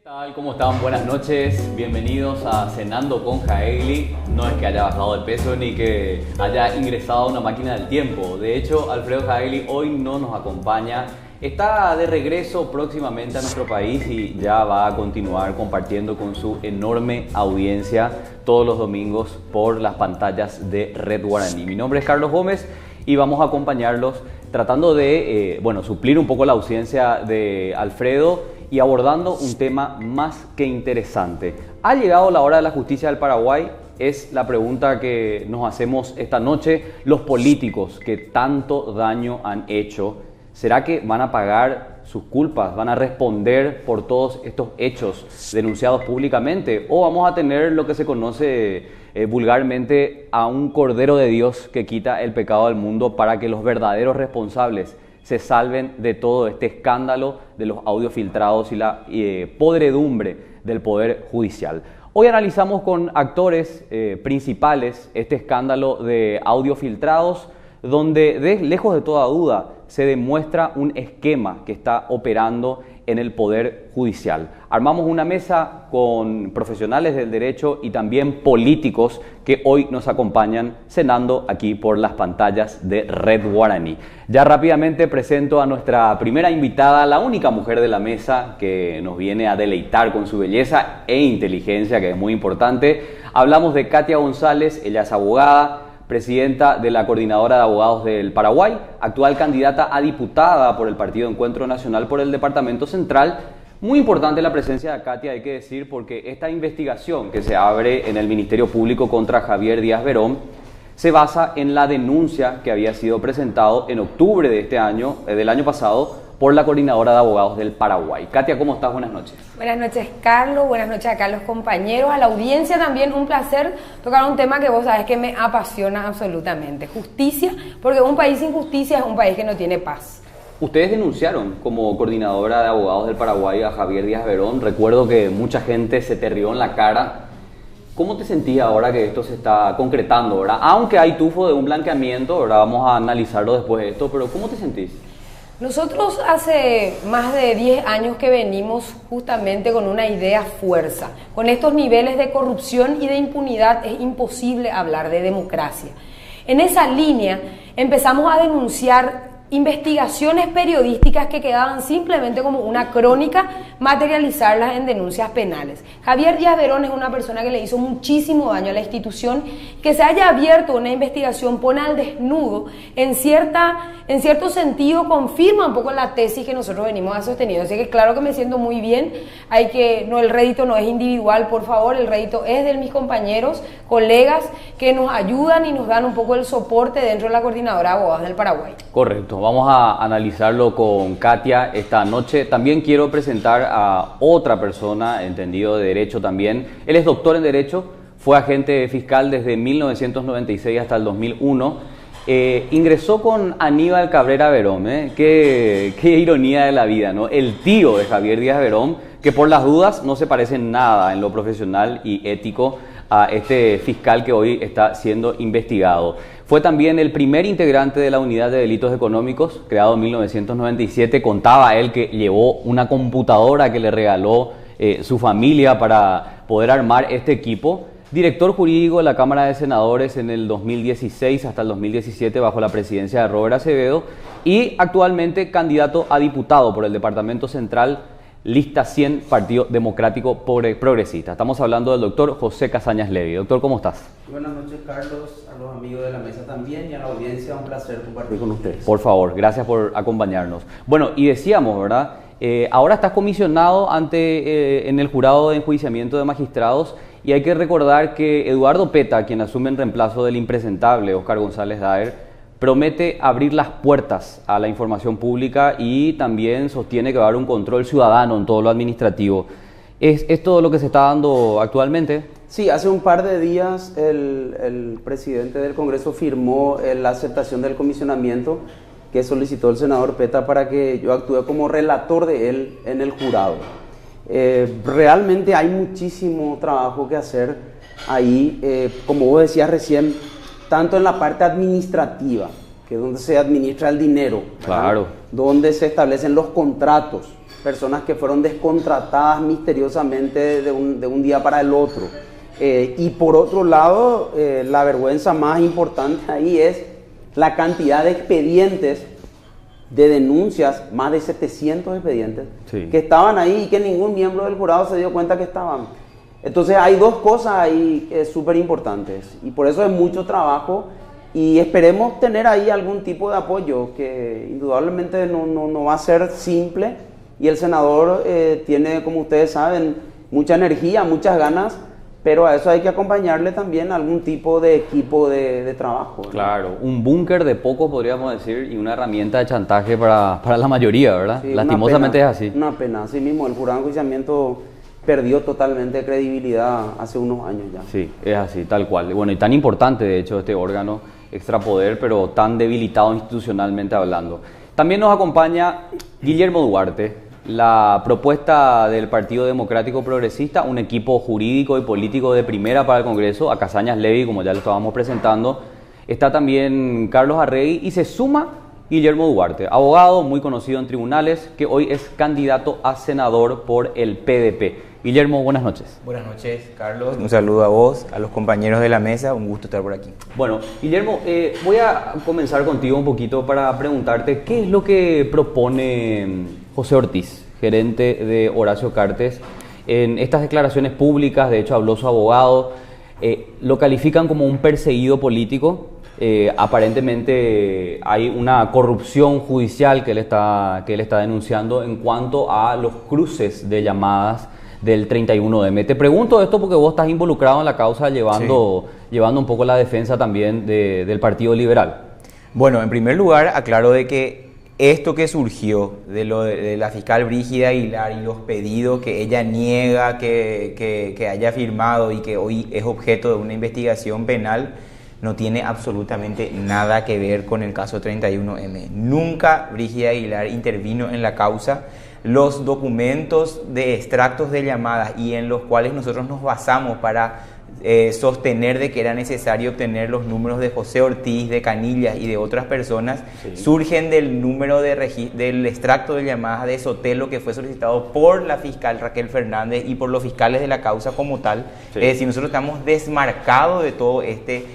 ¿Qué tal? ¿Cómo están? Buenas noches. Bienvenidos a Cenando con Jaegli. No es que haya bajado de peso ni que haya ingresado a una máquina del tiempo. De hecho, Alfredo Jaegli hoy no nos acompaña. Está de regreso próximamente a nuestro país y ya va a continuar compartiendo con su enorme audiencia todos los domingos por las pantallas de Red Guaraní. Mi nombre es Carlos Gómez y vamos a acompañarlos tratando de suplir un poco la ausencia de Alfredo y abordando un tema más que interesante. ¿Ha llegado la hora de la justicia del Paraguay? Es la pregunta que nos hacemos esta noche. Los políticos que tanto daño han hecho, ¿será que van a pagar sus culpas? ¿Van a responder por todos estos hechos denunciados públicamente? ¿O vamos a tener lo que se conoce vulgarmente a un Cordero de Dios que quita el pecado del mundo para que los verdaderos responsables se salven de todo este escándalo de los audios filtrados y la podredumbre del Poder Judicial? Hoy analizamos con actores principales este escándalo de audios filtrados, donde lejos de toda duda se demuestra un esquema que está operando en el Poder Judicial. Armamos una mesa con profesionales del derecho y también políticos que hoy nos acompañan cenando aquí por las pantallas de Red Guaraní. Ya rápidamente presento a nuestra primera invitada, la única mujer de la mesa que nos viene a deleitar con su belleza e inteligencia, que es muy importante. Hablamos de Katia González. Ella es abogada, presidenta de la Coordinadora de Abogados del Paraguay, actual candidata a diputada por el Partido Encuentro Nacional por el Departamento Central. Muy importante la presencia de Katia, hay que decir, porque esta investigación que se abre en el Ministerio Público contra Javier Díaz Verón se basa en la denuncia que había sido presentado en octubre de este año, del año pasado, por la Coordinadora de Abogados del Paraguay. Katia, ¿cómo estás? Buenas noches. Buenas noches, Carlos. Buenas noches acá a los compañeros, a la audiencia también. Un placer tocar un tema que vos sabés que me apasiona absolutamente. Justicia, porque un país sin justicia es un país que no tiene paz. Ustedes denunciaron como Coordinadora de Abogados del Paraguay a Javier Díaz Verón. Recuerdo que mucha gente se te rió en la cara. ¿Cómo te sentías ahora que esto se está concretando, verdad? Aunque hay tufo de un blanqueamiento, ¿verdad? Vamos a analizarlo después de esto, pero ¿cómo te sentís? Nosotros hace más de 10 años que venimos justamente con una idea fuerza. Con estos niveles de corrupción y de impunidad es imposible hablar de democracia. En esa línea empezamos a denunciar investigaciones periodísticas que quedaban simplemente como una crónica, materializarlas en denuncias penales. Javier Díaz Verón es una persona que le hizo muchísimo daño a la institución. Que se haya abierto una investigación pone al desnudo, en cierto sentido confirma un poco la tesis que nosotros venimos sosteniendo. Así que claro que me siento muy bien. El rédito no es individual, por favor, el rédito es de mis compañeros, colegas que nos ayudan y nos dan un poco el soporte dentro de la Coordinadora de Abogados del Paraguay. Correcto. Vamos a analizarlo con Katia esta noche. También quiero presentar a otra persona, entendido de Derecho también. Él es doctor en Derecho, fue agente fiscal desde 1996 hasta el 2001. Ingresó con Aníbal Cabrera Verón, qué ironía de la vida, ¿no? El tío de Javier Díaz Verón, que por las dudas no se parece en nada en lo profesional y ético a este fiscal que hoy está siendo investigado. Fue también el primer integrante de la Unidad de Delitos Económicos, creado en 1997. Contaba él que llevó una computadora que le regaló su familia para poder armar este equipo. Director jurídico de la Cámara de Senadores en el 2016 hasta el 2017 bajo la presidencia de Robert Acevedo. Y actualmente candidato a diputado por el Departamento Central, Lista 100, Partido Democrático Progresista. Estamos hablando del doctor José Casañas Levy. Doctor, ¿cómo estás? Buenas noches, Carlos, a los amigos de la mesa también y a la audiencia. Un placer compartir con ustedes. Por favor, gracias por acompañarnos. Bueno, y decíamos, ¿verdad? Ahora estás comisionado en el jurado de enjuiciamiento de magistrados y hay que recordar que Eduardo Peta, quien asume en reemplazo del impresentable Óscar González Daer, promete abrir las puertas a la información pública y también sostiene que va a haber un control ciudadano en todo lo administrativo. ¿Es todo lo que se está dando actualmente? Sí, hace un par de días el presidente del Congreso firmó la aceptación del comisionamiento que solicitó el senador Peta para que yo actúe como relator de él en el jurado. Realmente hay muchísimo trabajo que hacer ahí, como vos decías recién, tanto en la parte administrativa, que es donde se administra el dinero, claro, donde se establecen los contratos, personas que fueron descontratadas misteriosamente de un día para el otro. Y por otro lado, la vergüenza más importante ahí es la cantidad de expedientes, de denuncias, más de 700 expedientes, sí, que estaban ahí y que ningún miembro del jurado se dio cuenta que estaban. Entonces hay dos cosas ahí súper importantes y por eso es mucho trabajo y esperemos tener ahí algún tipo de apoyo que indudablemente no va a ser simple y el senador tiene, como ustedes saben, mucha energía, muchas ganas, pero a eso hay que acompañarle también algún tipo de equipo de trabajo, ¿no? Claro, un búnker de poco podríamos decir y una herramienta de chantaje para la mayoría, ¿verdad? Sí, lastimosamente es así. Una pena, así mismo el jurado de enjuiciamiento perdió totalmente credibilidad hace unos años ya. Sí, es así, tal cual. Bueno, y tan importante de hecho este órgano extrapoder, pero tan debilitado institucionalmente hablando. También nos acompaña Guillermo Duarte. La propuesta del Partido Democrático Progresista, un equipo jurídico y político de primera para el Congreso, a Casañas Levy, como ya lo estábamos presentando. Está también Carlos Arregui y se suma Guillermo Duarte, abogado muy conocido en tribunales, que hoy es candidato a senador por el PDP. Guillermo, buenas noches. Buenas noches, Carlos. Un saludo a vos, a los compañeros de la mesa. Un gusto estar por aquí. Bueno, Guillermo, voy a comenzar contigo un poquito para preguntarte qué es lo que propone José Ortiz, gerente de Horacio Cartes, en estas declaraciones públicas. De hecho, habló su abogado. Lo califican como un perseguido político. Aparentemente hay una corrupción judicial que él está denunciando en cuanto a los cruces de llamadas del 31M. Te pregunto esto porque vos estás involucrado en la causa llevando un poco la defensa también del Partido Liberal. Bueno, en primer lugar, aclaro de que esto que surgió de la fiscal Brígida Aguilar y los pedidos que ella niega que haya firmado y que hoy es objeto de una investigación penal, no tiene absolutamente nada que ver con el caso 31M. Nunca Brígida Aguilar intervino en la causa. Los documentos de extractos de llamadas y en los cuales nosotros nos basamos para sostener de que era necesario obtener los números de José Ortiz, de Canillas y de otras personas, sí, surgen del número del extracto de llamadas de Sotelo que fue solicitado por la fiscal Raquel Fernández y por los fiscales de la causa como tal. Sí. Es decir, nosotros estamos desmarcados de todo este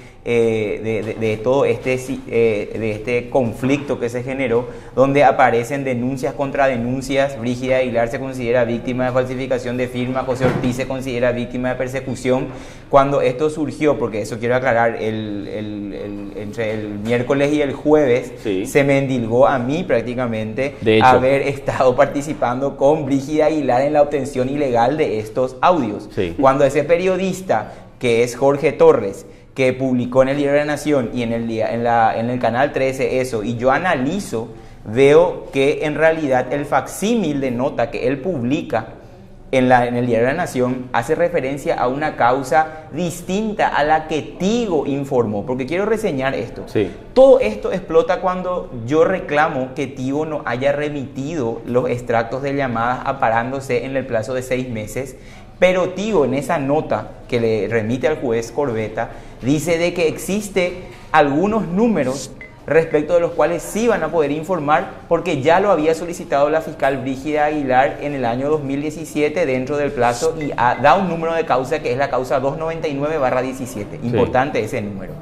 conflicto que se generó, donde aparecen denuncias contra denuncias. Brígida Aguilar se considera víctima de falsificación de firma, José Ortiz se considera víctima de persecución. Cuando esto surgió, porque eso quiero aclarar, entre el miércoles y el jueves, sí, se me endilgó a mí prácticamente haber estado participando con Brígida Aguilar en la obtención ilegal de estos audios. Sí. Cuando ese periodista, que es Jorge Torres, que publicó en el Diario de la Nación y en el Canal 13 eso, y yo analizo, veo que en realidad el facsímil de nota que él publica en el Diario de la Nación hace referencia a una causa distinta a la que Tigo informó, porque quiero reseñar esto. Sí. Todo esto explota cuando yo reclamo que Tigo no haya remitido los extractos de llamadas aparándose en el plazo de 6 meses, pero Tigo en esa nota que le remite al juez Corbeta dice de que existe algunos números respecto de los cuales sí van a poder informar porque ya lo había solicitado la fiscal Brígida Aguilar en el año 2017 dentro del plazo y da un número de causa que es la causa 299/17. Importante, sí, ese número.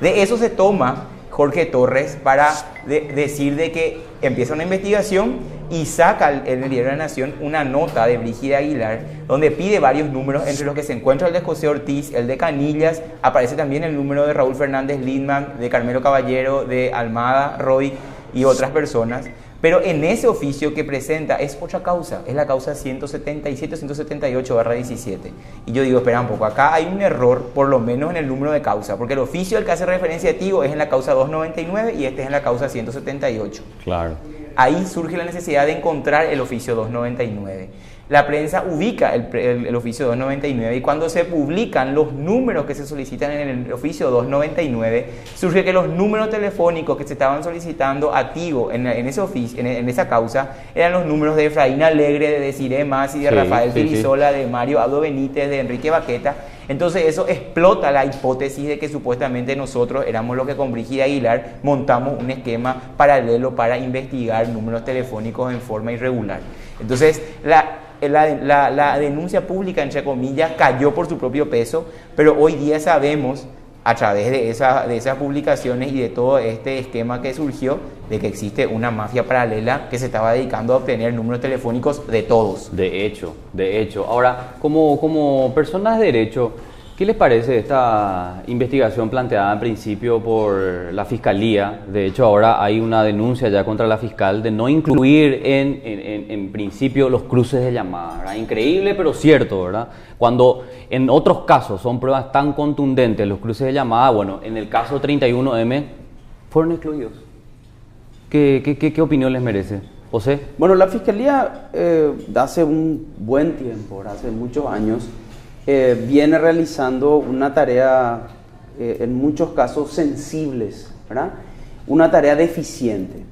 De eso se toma Jorge Torres para decir de que empieza una investigación y saca en el Diario de la Nación una nota de Brígida Aguilar donde pide varios números, entre los que se encuentra el de José Ortiz, el de Canillas, aparece también el número de Raúl Fernández Lindman, de Carmelo Caballero, de Almada Roy y otras personas. Pero en ese oficio que presenta es otra causa, es la causa 177-178/17. Y yo digo, espera un poco, acá hay un error, por lo menos en el número de causa, porque el oficio al que hace referencia a Tigo es en la causa 299 y este es en la causa 178. Claro. Ahí surge la necesidad de encontrar el oficio 299. La prensa ubica el oficio 299 y cuando se publican los números que se solicitan en el oficio 299, surge que los números telefónicos que se estaban solicitando a Tigo en ese oficio, en esa causa, eran los números de Efraín Alegre, de Desiree Masi, de Rafael Filisola, de Mario Abdo Benítez, de Enrique Baqueta. Entonces eso explota la hipótesis de que supuestamente nosotros éramos los que con Brígida Aguilar montamos un esquema paralelo para investigar números telefónicos en forma irregular. Entonces la denuncia pública, entre comillas, cayó por su propio peso, pero hoy día sabemos, a través de esas publicaciones y de todo este esquema que surgió, de que existe una mafia paralela que se estaba dedicando a obtener números telefónicos de todos. De hecho. Ahora, como personas de derecho, ¿qué les parece esta investigación planteada en principio por la Fiscalía? De hecho, ahora hay una denuncia ya contra la fiscal de no incluir en principio los cruces de llamada, ¿verdad? Increíble, pero cierto, ¿verdad? Cuando en otros casos son pruebas tan contundentes los cruces de llamada, bueno, en el caso 31M fueron excluidos. ¿Qué opinión les merece? José. Bueno, la Fiscalía hace un buen tiempo, hace muchos años, viene realizando una tarea, en muchos casos sensibles, ¿verdad? Una tarea deficiente.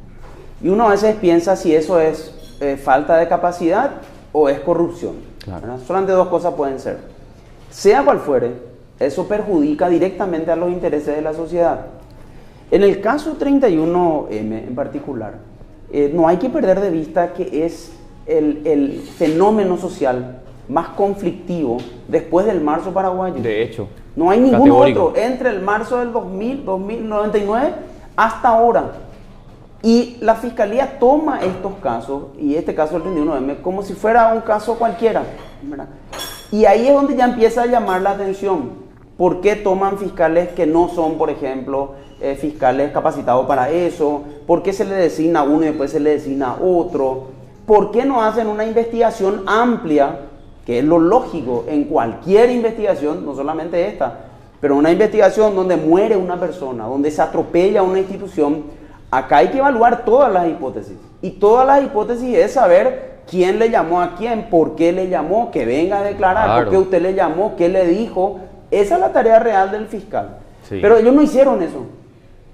Y uno a veces piensa si eso es falta de capacidad o es corrupción. Claro. Solamente dos cosas pueden ser. Sea cual fuere, eso perjudica directamente a los intereses de la sociedad. En el caso 31M en particular, no hay que perder de vista que es el fenómeno social más conflictivo después del marzo paraguayo. De hecho. No hay ningún otro entre el marzo del 2099 hasta ahora. Y la Fiscalía toma estos casos, y este caso del 31M, como si fuera un caso cualquiera, ¿verdad? Y ahí es donde ya empieza a llamar la atención. ¿Por qué toman fiscales que no son, por ejemplo, fiscales capacitados para eso? ¿Por qué se le designa a uno y después se le designa a otro? ¿Por qué no hacen una investigación amplia, que es lo lógico en cualquier investigación, no solamente esta, pero una investigación donde muere una persona, donde se atropella una institución? Acá hay que evaluar todas las hipótesis. Y todas las hipótesis es saber quién le llamó a quién, por qué le llamó, que venga a declarar, claro, por qué usted le llamó, qué le dijo. Esa es la tarea real del fiscal. Sí. Pero ellos no hicieron eso.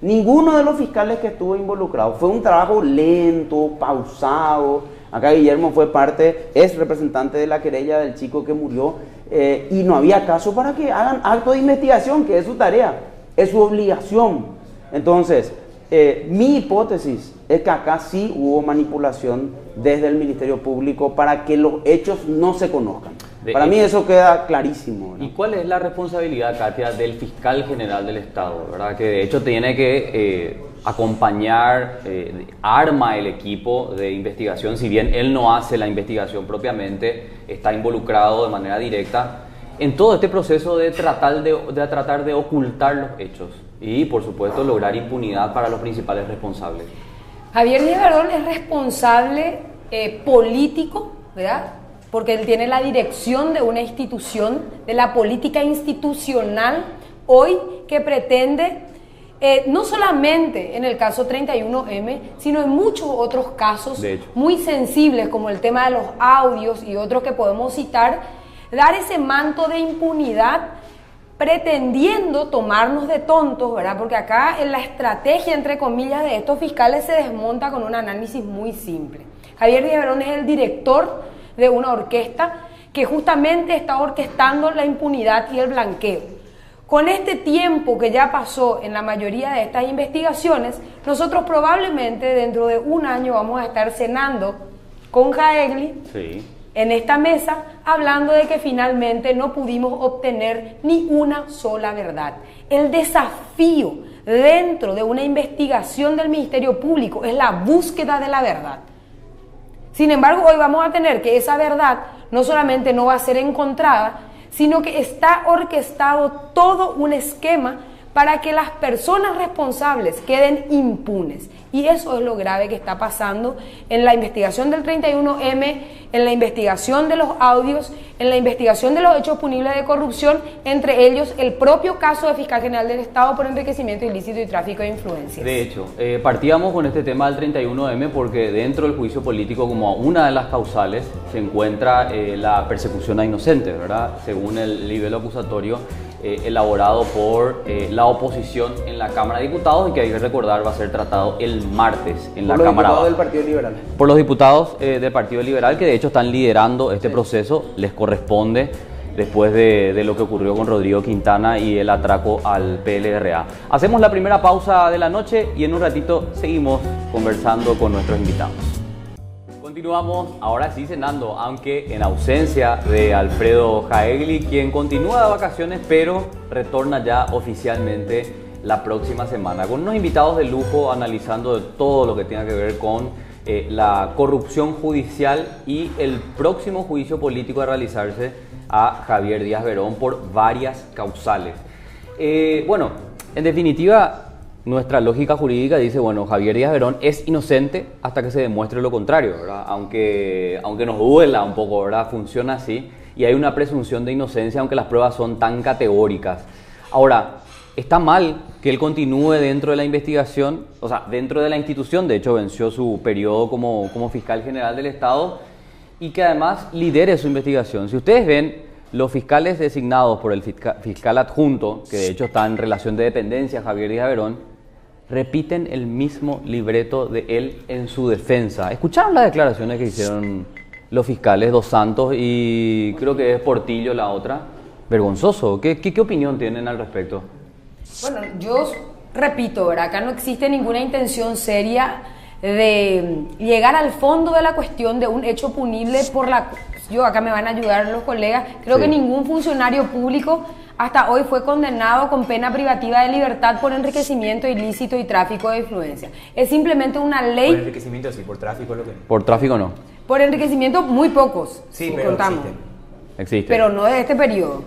Ninguno de los fiscales que estuvo involucrado. Fue un trabajo lento, pausado. Acá Guillermo fue es representante de la querella del chico que murió, y no había caso para que hagan acto de investigación, que es su tarea, es su obligación. Entonces, mi hipótesis es que acá sí hubo manipulación desde el Ministerio Público para que los hechos no se conozcan. Para mí eso queda clarísimo, ¿no? ¿Y cuál es la responsabilidad, Katia, del fiscal general del Estado, ¿verdad? Que de hecho tiene que acompañar, arma el equipo de investigación, si bien él no hace la investigación propiamente, está involucrado de manera directa en todo este proceso de tratar de ocultar los hechos y, por supuesto, lograr impunidad para los principales responsables? Javier Díaz Verdón es responsable político, ¿verdad? Porque él tiene la dirección de una institución, de la política institucional hoy, que pretende, no solamente en el caso 31M, sino en muchos otros casos muy sensibles, como el tema de los audios y otros que podemos citar, dar ese manto de impunidad pretendiendo tomarnos de tontos, ¿verdad? Porque acá en la estrategia, entre comillas, de estos fiscales se desmonta con un análisis muy simple. Javier Díaz Verdón es el director de una orquesta que justamente está orquestando la impunidad y el blanqueo. Con este tiempo que ya pasó en la mayoría de estas investigaciones, nosotros probablemente dentro de un año vamos a estar cenando con Jaegli, sí, en esta mesa, hablando de que finalmente no pudimos obtener ni una sola verdad. El desafío dentro de una investigación del Ministerio Público es la búsqueda de la verdad. Sin embargo, hoy vamos a tener que esa verdad no solamente no va a ser encontrada, sino que está orquestado todo un esquema para que las personas responsables queden impunes. Y eso es lo grave que está pasando en la investigación del 31M, en la investigación de los audios, en la investigación de los hechos punibles de corrupción, entre ellos el propio caso de Fiscal General del Estado por enriquecimiento ilícito y tráfico de influencias. De hecho, partíamos con este tema del 31M porque dentro del juicio político, como una de las causales, se encuentra la persecución a inocentes, ¿verdad? Según el libelo acusatorio elaborado por la oposición en la Cámara de Diputados, y que hay que recordar va a ser tratado el martes en la Cámara Baja. Por los diputados del Partido Liberal. Por los diputados del Partido Liberal, que de hecho están liderando este proceso, les corresponde después de lo que ocurrió con Rodrigo Quintana y el atraco al PLRA. Hacemos la primera pausa de la noche y en un ratito seguimos conversando con nuestros invitados. Continuamos ahora sí cenando, aunque en ausencia de Alfredo Jaegli, quien continúa de vacaciones pero retorna ya oficialmente la próxima semana, con unos invitados de lujo analizando de todo lo que tenga que ver con la corrupción judicial y el próximo juicio político a realizarse a Javier Díaz Verón por varias causales. Bueno, en definitiva, nuestra lógica jurídica dice, bueno, Javier Díaz Verón es inocente hasta que se demuestre lo contrario, ¿verdad? Aunque nos duela un poco, ¿verdad? Funciona así y hay una presunción de inocencia aunque las pruebas son tan categóricas. Ahora, está mal que él continúe dentro de la investigación, o sea, dentro de la institución, de hecho venció su periodo como fiscal general del Estado y que además lidere su investigación. Si ustedes ven, los fiscales designados por el fiscal adjunto, que de hecho está en relación de dependencia, Javier Díaz Verón, repiten el mismo libreto de él en su defensa. ¿Escucharon las declaraciones que hicieron los fiscales, Dos Santos y creo que es Portillo la otra? Vergonzoso. ¿Qué opinión tienen al respecto? Bueno, yo repito, ¿verdad? Acá no existe ninguna intención seria de llegar al fondo de la cuestión de un hecho punible por la... Yo, acá me van a ayudar los colegas, creo que ningún funcionario público hasta hoy fue condenado con pena privativa de libertad por enriquecimiento ilícito y tráfico de influencia. Es simplemente una ley... Por enriquecimiento sí, por tráfico lo que... Por tráfico no. Por enriquecimiento muy pocos, sí, si pero contamos. Existe. Pero no de este periodo.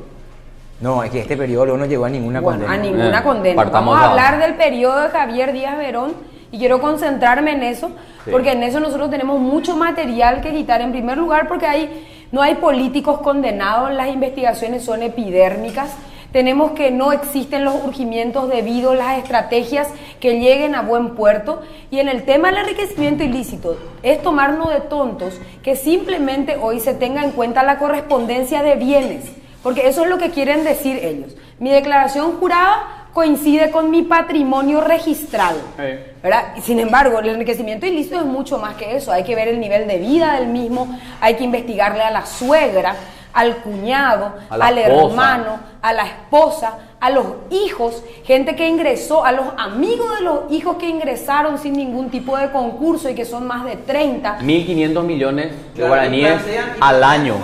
No, es que este periodo no llegó a ninguna condena. A ninguna condena. Vamos a hablar del periodo de Javier Díaz Verón y quiero concentrarme en eso, porque en eso nosotros tenemos mucho material que quitar. En primer lugar, porque no hay políticos condenados, las investigaciones son epidérmicas. Tenemos que no existen los urgimientos debidos, las estrategias que lleguen a buen puerto. Y en el tema del enriquecimiento ilícito, es tomarnos de tontos que simplemente hoy se tenga en cuenta la correspondencia de bienes, porque eso es lo que quieren decir ellos. Mi declaración jurada coincide con mi patrimonio registrado, ¿verdad? Sin embargo, el enriquecimiento ilícito es mucho más que eso. Hay que ver el nivel de vida del mismo, hay que investigarle a la suegra, al cuñado, al hermano, a la esposa, a los hijos, gente que ingresó, a los amigos de los hijos que ingresaron sin ningún tipo de concurso y que son más de 30. 1.500 millones de guaraníes al año.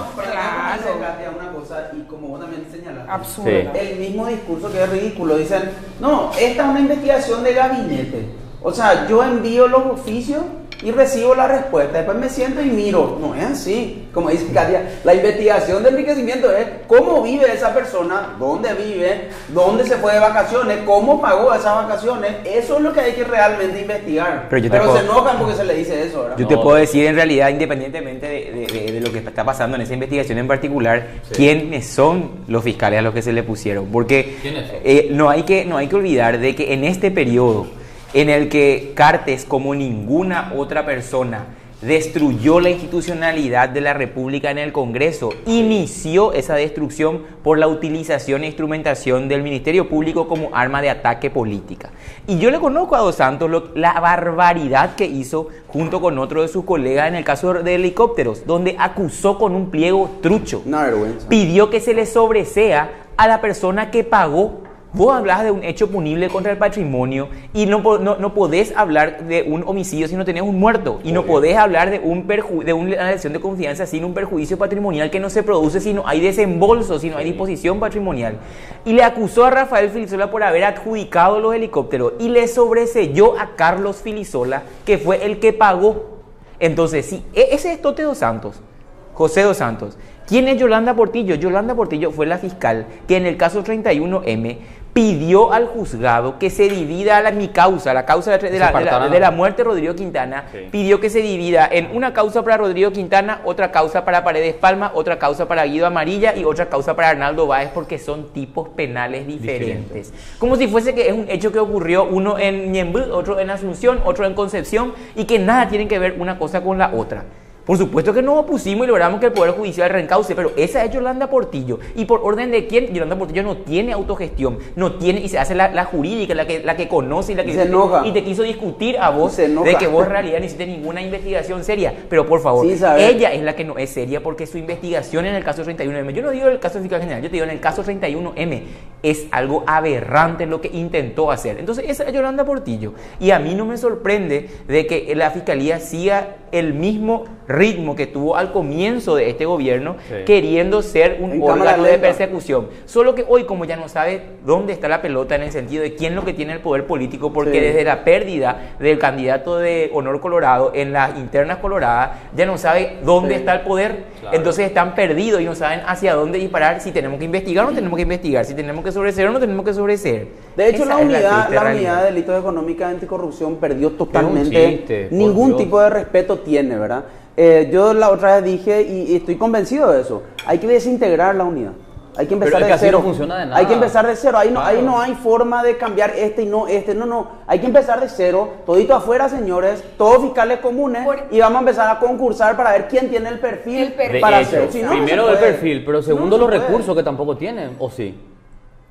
Y como vos también señalaste, absurdo. El mismo discurso que es ridículo. Dicen, no, esta es una investigación de gabinete. O sea, yo envío los oficios y recibo la respuesta. Después me siento y miro. No es así. Como dice Katia, la investigación de enriquecimiento es cómo vive esa persona, dónde vive, dónde se fue de vacaciones, cómo pagó esas vacaciones. Eso es lo que hay que realmente investigar. Pero se enojan porque se le dice eso, ¿verdad? Yo te puedo decir en realidad, independientemente de lo que está pasando en esa investigación en particular, quiénes son los fiscales a los que se le pusieron. Porque no hay que olvidar de que en este periodo en el que Cartes, como ninguna otra persona, destruyó la institucionalidad de la República en el Congreso, inició esa destrucción por la utilización e instrumentación del Ministerio Público como arma de ataque política. Y yo le conozco a Dos Santos la barbaridad que hizo junto con otro de sus colegas en el caso de helicópteros, donde acusó con un pliego trucho. Una vergüenza. Pidió que se le sobresea a la persona que pagó. Vos hablás de un hecho punible contra el patrimonio y no podés hablar de un homicidio si no tenés un muerto. Y no podés hablar de una lesión de confianza sin un perjuicio patrimonial que no se produce si no hay desembolso, si no hay disposición patrimonial. Y le acusó a Rafael Filisola por haber adjudicado los helicópteros y le sobreseyó a Carlos Filisola, que fue el que pagó. Entonces, sí, ese es Tote Dos Santos, José Dos Santos. ¿Quién es Yolanda Portillo? Yolanda Portillo fue la fiscal que en el caso 31M pidió al juzgado que se divida la causa de la muerte de Rodrigo Quintana, pidió que se divida en una causa para Rodrigo Quintana, otra causa para Paredes Palma, otra causa para Guido Amarilla y otra causa para Arnaldo Báez, porque son tipos penales diferentes. Como si fuese que es un hecho que ocurrió uno en Ñemby, otro en Asunción, otro en Concepción y que nada tienen que ver una cosa con la otra. Por supuesto que nos opusimos y logramos que el Poder Judicial reencauce, pero esa es Yolanda Portillo. ¿Y por orden de quién? Yolanda Portillo no tiene autogestión, no tiene, y se hace la jurídica, la que conoce y la que... Se enoja. Y te quiso discutir a vos de que vos en realidad no hiciste ninguna investigación seria. Pero por favor, Sí, ella es la que no es seria porque su investigación en el caso 31M, yo no digo el caso del fiscal general, yo te digo en el caso 31M, es algo aberrante lo que intentó hacer. Entonces esa es Yolanda Portillo. Y a mí no me sorprende de que la Fiscalía siga el mismo ritmo que tuvo al comienzo de este gobierno, queriendo ser un órgano de persecución. Solo que hoy, como ya no sabe dónde está la pelota en el sentido de quién es lo que tiene el poder político, porque desde la pérdida del candidato de Honor Colorado en las internas coloradas, ya no sabe dónde está el poder. Entonces están perdidos y no saben hacia dónde disparar, si tenemos que investigar o no tenemos que investigar, si tenemos que sobreseer o no tenemos que sobreseer. De hecho, Esa la unidad realidad. de delitos económicos y anticorrupción perdió totalmente, ningún tipo de respeto tiene, ¿verdad? Yo la otra vez dije, y estoy convencido de eso, hay que desintegrar la unidad. Hay que empezar de cero. No funciona de nada. Hay que empezar de cero. Ahí no hay forma de cambiar este y no este. No. Hay que empezar de cero. Todito afuera, señores. Todos fiscales comunes. Y vamos a empezar a concursar para ver quién tiene el perfil para hacer. Si no, primero el perfil, pero segundo los recursos que tampoco tienen, ¿o sí?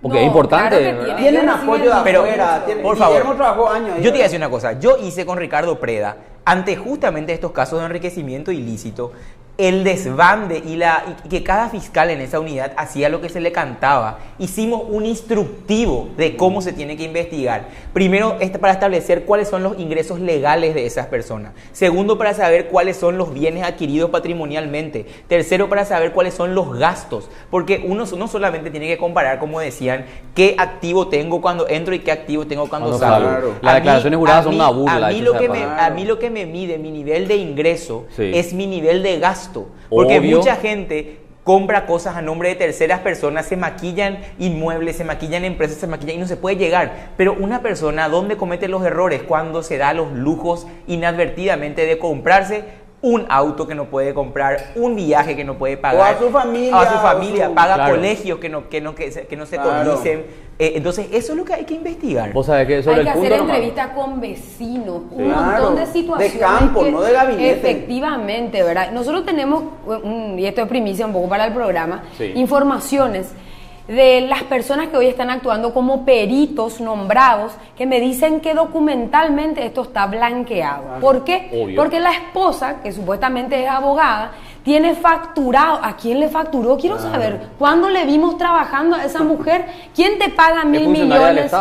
Porque es importante. Claro que tienen apoyo de afuera. Por favor, Guillermo trabajó años ahí, yo te voy a decir una cosa. Yo hice con Ricardo Preda, ante justamente estos casos de enriquecimiento ilícito, el desbande y que cada fiscal en esa unidad hacía lo que se le cantaba. Hicimos un instructivo de cómo se tiene que investigar. Primero, para establecer cuáles son los ingresos legales de esas personas. Segundo, para saber cuáles son los bienes adquiridos patrimonialmente. Tercero, para saber cuáles son los gastos. Porque uno no solamente tiene que comparar, como decían, qué activo tengo cuando entro y qué activo tengo cuando salgo. Claro. Las declaraciones juradas son una burla. A mí lo que me mide mi nivel de ingreso es mi nivel de gasto. Porque mucha gente compra cosas a nombre de terceras personas, se maquillan inmuebles, se maquillan empresas, se maquillan y no se puede llegar. Pero una persona, ¿dónde comete los errores? Cuando se da los lujos inadvertidamente de comprarse un auto que no puede comprar, un viaje que no puede pagar. O a su familia. Paga colegios que no se conducen. Entonces, eso es lo que hay que investigar. Vos sabés que sobre hay que el punto hacer nomás. entrevistas con vecinos, un Claro, montón de situaciones. de campo, no de gabinete. Efectivamente, ¿verdad? Nosotros tenemos, y esto es primicia un poco para el programa, informaciones de las personas que hoy están actuando como peritos nombrados, que me dicen que documentalmente esto está blanqueado. ¿Por qué? Obvio. Porque la esposa, que supuestamente es abogada, tiene facturado. ¿A quién le facturó? Quiero saber. ¿Cuándo le vimos trabajando a esa mujer? ¿Quién te paga 1.000 millones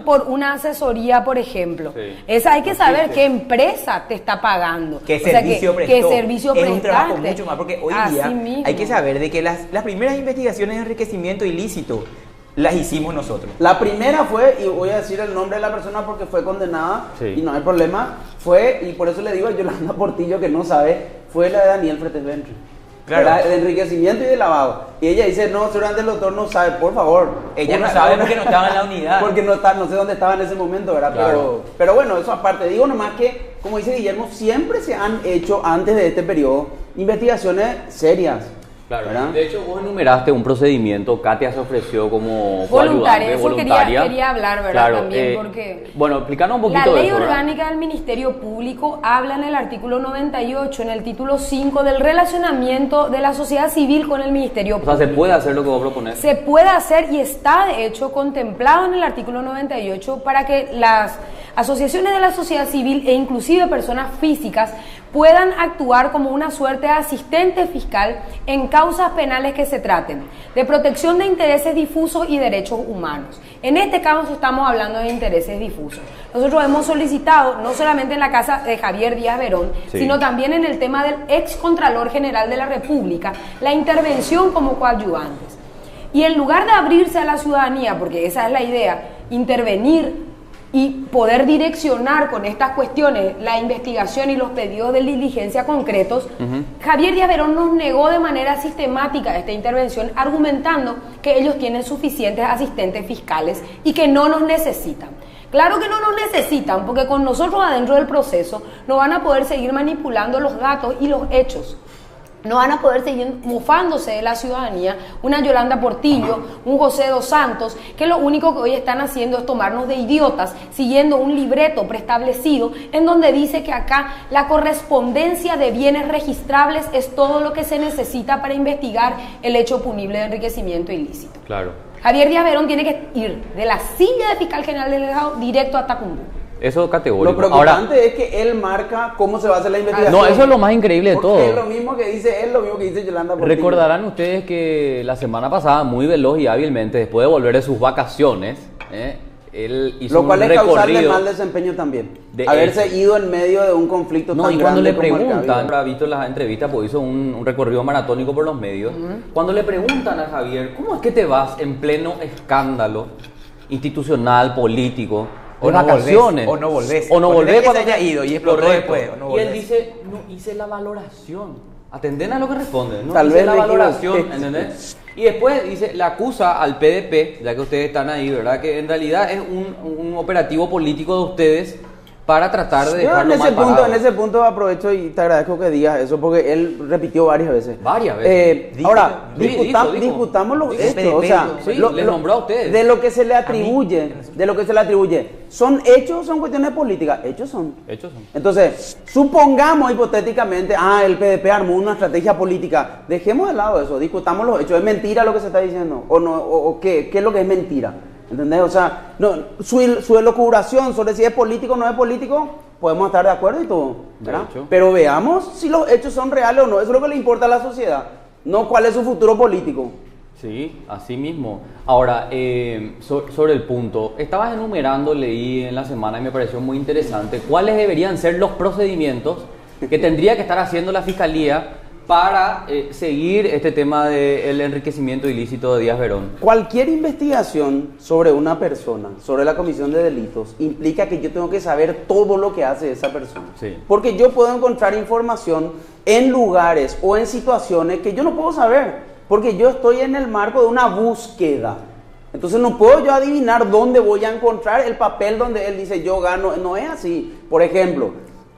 por una asesoría, por ejemplo? Esa hay que saber qué empresa te está pagando. ¿Qué servicio prestó? ¿Qué servicio es prestaste? un trabajo mucho más, porque hoy día Así mismo. hay que saber de que las primeras investigaciones de enriquecimiento ilícito las hicimos nosotros. La primera fue, y voy a decir el nombre de la persona porque fue condenada, y no hay problema, fue, y por eso le digo a Yolanda Portillo que no sabe, fue la de Daniel Fretes Ventry. Claro. De enriquecimiento y de lavado. Y ella dice, no, seguramente el doctor no sabe, por favor. Ella no sabe porque no estaba en la unidad. Porque no sé dónde estaba en ese momento, ¿verdad? Claro. Pero bueno, eso aparte. Digo nomás que, como dice Guillermo, siempre se han hecho antes de este periodo investigaciones serias. Claro, ¿verdad? de hecho vos enumeraste un procedimiento, Katia se ofreció como voluntaria, ayudante, voluntaria. Quería hablar, ¿verdad? Claro, también porque bueno, explícanos un poquito la ley de eso, orgánica del Ministerio Público habla en el artículo 98, en el título 5, del relacionamiento de la sociedad civil con el Ministerio Público. O sea, se puede hacer lo que vos proponés. Se puede hacer y está de hecho contemplado en el artículo 98 para que las asociaciones de la sociedad civil e inclusive personas físicas puedan actuar como una suerte de asistente fiscal en causas penales que se traten de protección de intereses difusos y derechos humanos. En este caso estamos hablando de intereses difusos. Nosotros hemos solicitado, no solamente en la casa de Javier Díaz Verón, sino también en el tema del ex Contralor General de la República, la intervención como coadyuvantes. Y en lugar de abrirse a la ciudadanía, porque esa es la idea, intervenir y poder direccionar con estas cuestiones la investigación y los pedidos de diligencia concretos, Javier Díaz Verón nos negó de manera sistemática esta intervención, argumentando que ellos tienen suficientes asistentes fiscales y que no nos necesitan. Claro que no nos necesitan, porque con nosotros adentro del proceso no van a poder seguir manipulando los datos y los hechos. No van a poder seguir mofándose de la ciudadanía, una Yolanda Portillo, un José Dos Santos, que lo único que hoy están haciendo es tomarnos de idiotas, siguiendo un libreto preestablecido en donde dice que acá la correspondencia de bienes registrables es todo lo que se necesita para investigar el hecho punible de enriquecimiento ilícito. Claro. Javier Díaz Verón tiene que ir de la silla de fiscal general delegado directo a Tacumbú. Eso categórico. Lo preocupante es que él marca cómo se va a hacer la investigación. No, eso es lo más increíble de todo. Porque es lo mismo que dice él, lo mismo que dice Yolanda Portillo. Recordarán ustedes que la semana pasada, muy veloz y hábilmente, después de volver de sus vacaciones, él hizo lo cual un es causarle recorrido mal desempeño también. de Haberse ido en medio de un conflicto No, tan y cuando grande le como el que ha preguntan, habido. habrá visto en las entrevistas, pues hizo un recorrido maratónico por los medios. Cuando le preguntan a Javier, ¿cómo es que te vas en pleno escándalo institucional, político, de vacaciones? O no volvés. O no Ponele volvés que cuando se haya ido y explotó Correcto. después, o no Y él volvés. dice, no hice la valoración. Atenden a lo que responde, no Tal hice vez la me valoración, equivoqué. ¿entendés? Y después dice, le acusa al PDP, ya que ustedes están ahí, ¿verdad? Que en realidad es un operativo político de ustedes para tratar de Yo dejarlo mal parado. en ese punto aprovecho y te agradezco que digas eso porque él repitió varias veces. Varias veces. Ahora, Dijo. discutamos los Dijo hechos, o sea, Sí, les nombró a ustedes. de lo que se le atribuye, ¿son hechos o son cuestiones políticas? Hechos son. Hechos son. Entonces, supongamos hipotéticamente, el PDP armó una estrategia política. Dejemos de lado eso, discutamos los hechos. ¿Es mentira lo que se está diciendo? ¿O no? ¿O qué es lo que es mentira? ¿Entendés? O sea, no, su elucubración sobre si es político o no es político, podemos estar de acuerdo y todo, ¿verdad? De hecho. Pero veamos si los hechos son reales o no. Eso es lo que le importa a la sociedad, no cuál es su futuro político. Sí, así mismo. Ahora, sobre el punto, estabas enumerando, leí en la semana y me pareció muy interesante, cuáles deberían ser los procedimientos que tendría que estar haciendo la Fiscalía para seguir este tema del enriquecimiento ilícito de Díaz Verón. Cualquier investigación sobre una persona, sobre la comisión de delitos, implica que yo tengo que saber todo lo que hace esa persona. Sí. Porque yo puedo encontrar información en lugares o en situaciones que yo no puedo saber, porque yo estoy en el marco de una búsqueda. Entonces no puedo yo adivinar dónde voy a encontrar el papel donde él dice yo gano. No es así. Por ejemplo,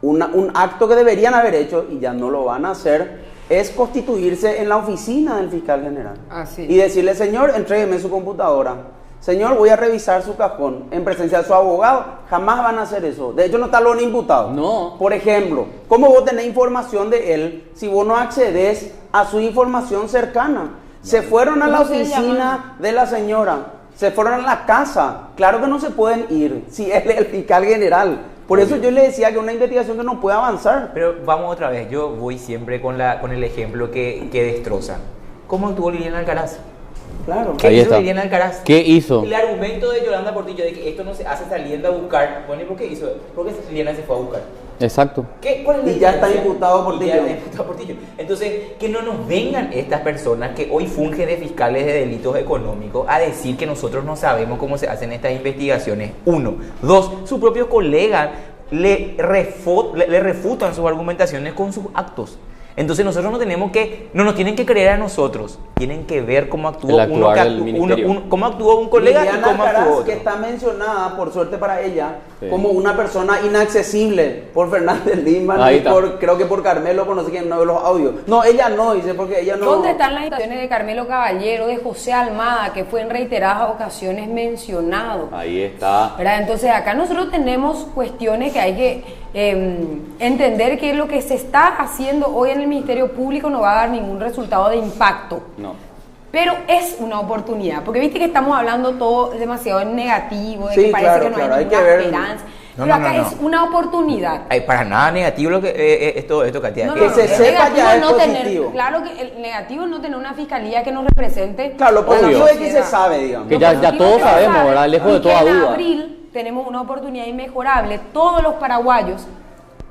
un acto que deberían haber hecho y ya no lo van a hacer es constituirse en la oficina del fiscal general. Así. Y decirle, señor, entrégueme su computadora. Señor, voy a revisar su cajón en presencia de su abogado. Jamás van a hacer eso. De hecho, no está lo imputado. No. Por ejemplo, ¿cómo vos tenés información de él si vos no accedes a su información cercana? Se fueron a la ¿Cómo se oficina llama? de la señora. Se fueron a la casa. Claro que no se pueden ir si él es el fiscal general. Por eso yo le decía que una investigación que no puede avanzar. Pero vamos otra vez, yo voy siempre con el ejemplo que destroza. ¿Cómo actuó Liliana Alcaraz? Claro. ¿Qué Ahí hizo está. Liliana Alcaraz? ¿Qué hizo? El argumento de Yolanda Portillo de que esto no se hace saliendo a buscar, bueno, ¿y por qué hizo? Porque Liliana se fue a buscar. Exacto. ¿Cuál es la Y ya está diferencia? imputado Portillo. Y ya está imputado Portillo. Entonces, que no nos vengan estas personas que hoy fungen de fiscales de delitos económicos a decir que nosotros no sabemos cómo se hacen estas investigaciones. Uno. Dos, su propio colega le refutan sus argumentaciones con sus actos. Entonces nosotros no nos tienen que creer a nosotros, tienen que ver cómo actuó El actuar del ministerio. cómo actuó un colega Liliana y cómo Alcaraz, actuó otro. que está mencionada, por suerte para ella, Sí. como una persona inaccesible por Fernández Lima Ahí y está. creo que por Carmelo, por no sé quién, uno de los audios. No, ella no, dice, porque ella no... ¿Dónde están las situaciones de Carmelo Caballero, de José Almada, que fue en reiteradas ocasiones mencionado? Ahí está. ¿Verdad? Entonces acá nosotros tenemos cuestiones que hay que entender que lo que se está haciendo hoy en el Ministerio Público no va a dar ningún resultado de impacto. No. Pero es una oportunidad, porque viste que estamos hablando todo demasiado en negativo, de Sí, que parece claro, que no claro, hay hay ninguna que ver. esperanza. No, Pero no, acá no, es no. una oportunidad. Ay, para nada negativo lo que esto Katia. No, Que no, se el sepa negativo ya es no positivo. claro que el negativo es no tener una fiscalía que nos represente. Claro, lo positivo Obvio. es que se sabe, digamos. Que ya Positivo todos que se sabemos, sabe, ¿verdad? Lejos de y que toda en duda. abril tenemos una oportunidad inmejorable, todos los paraguayos,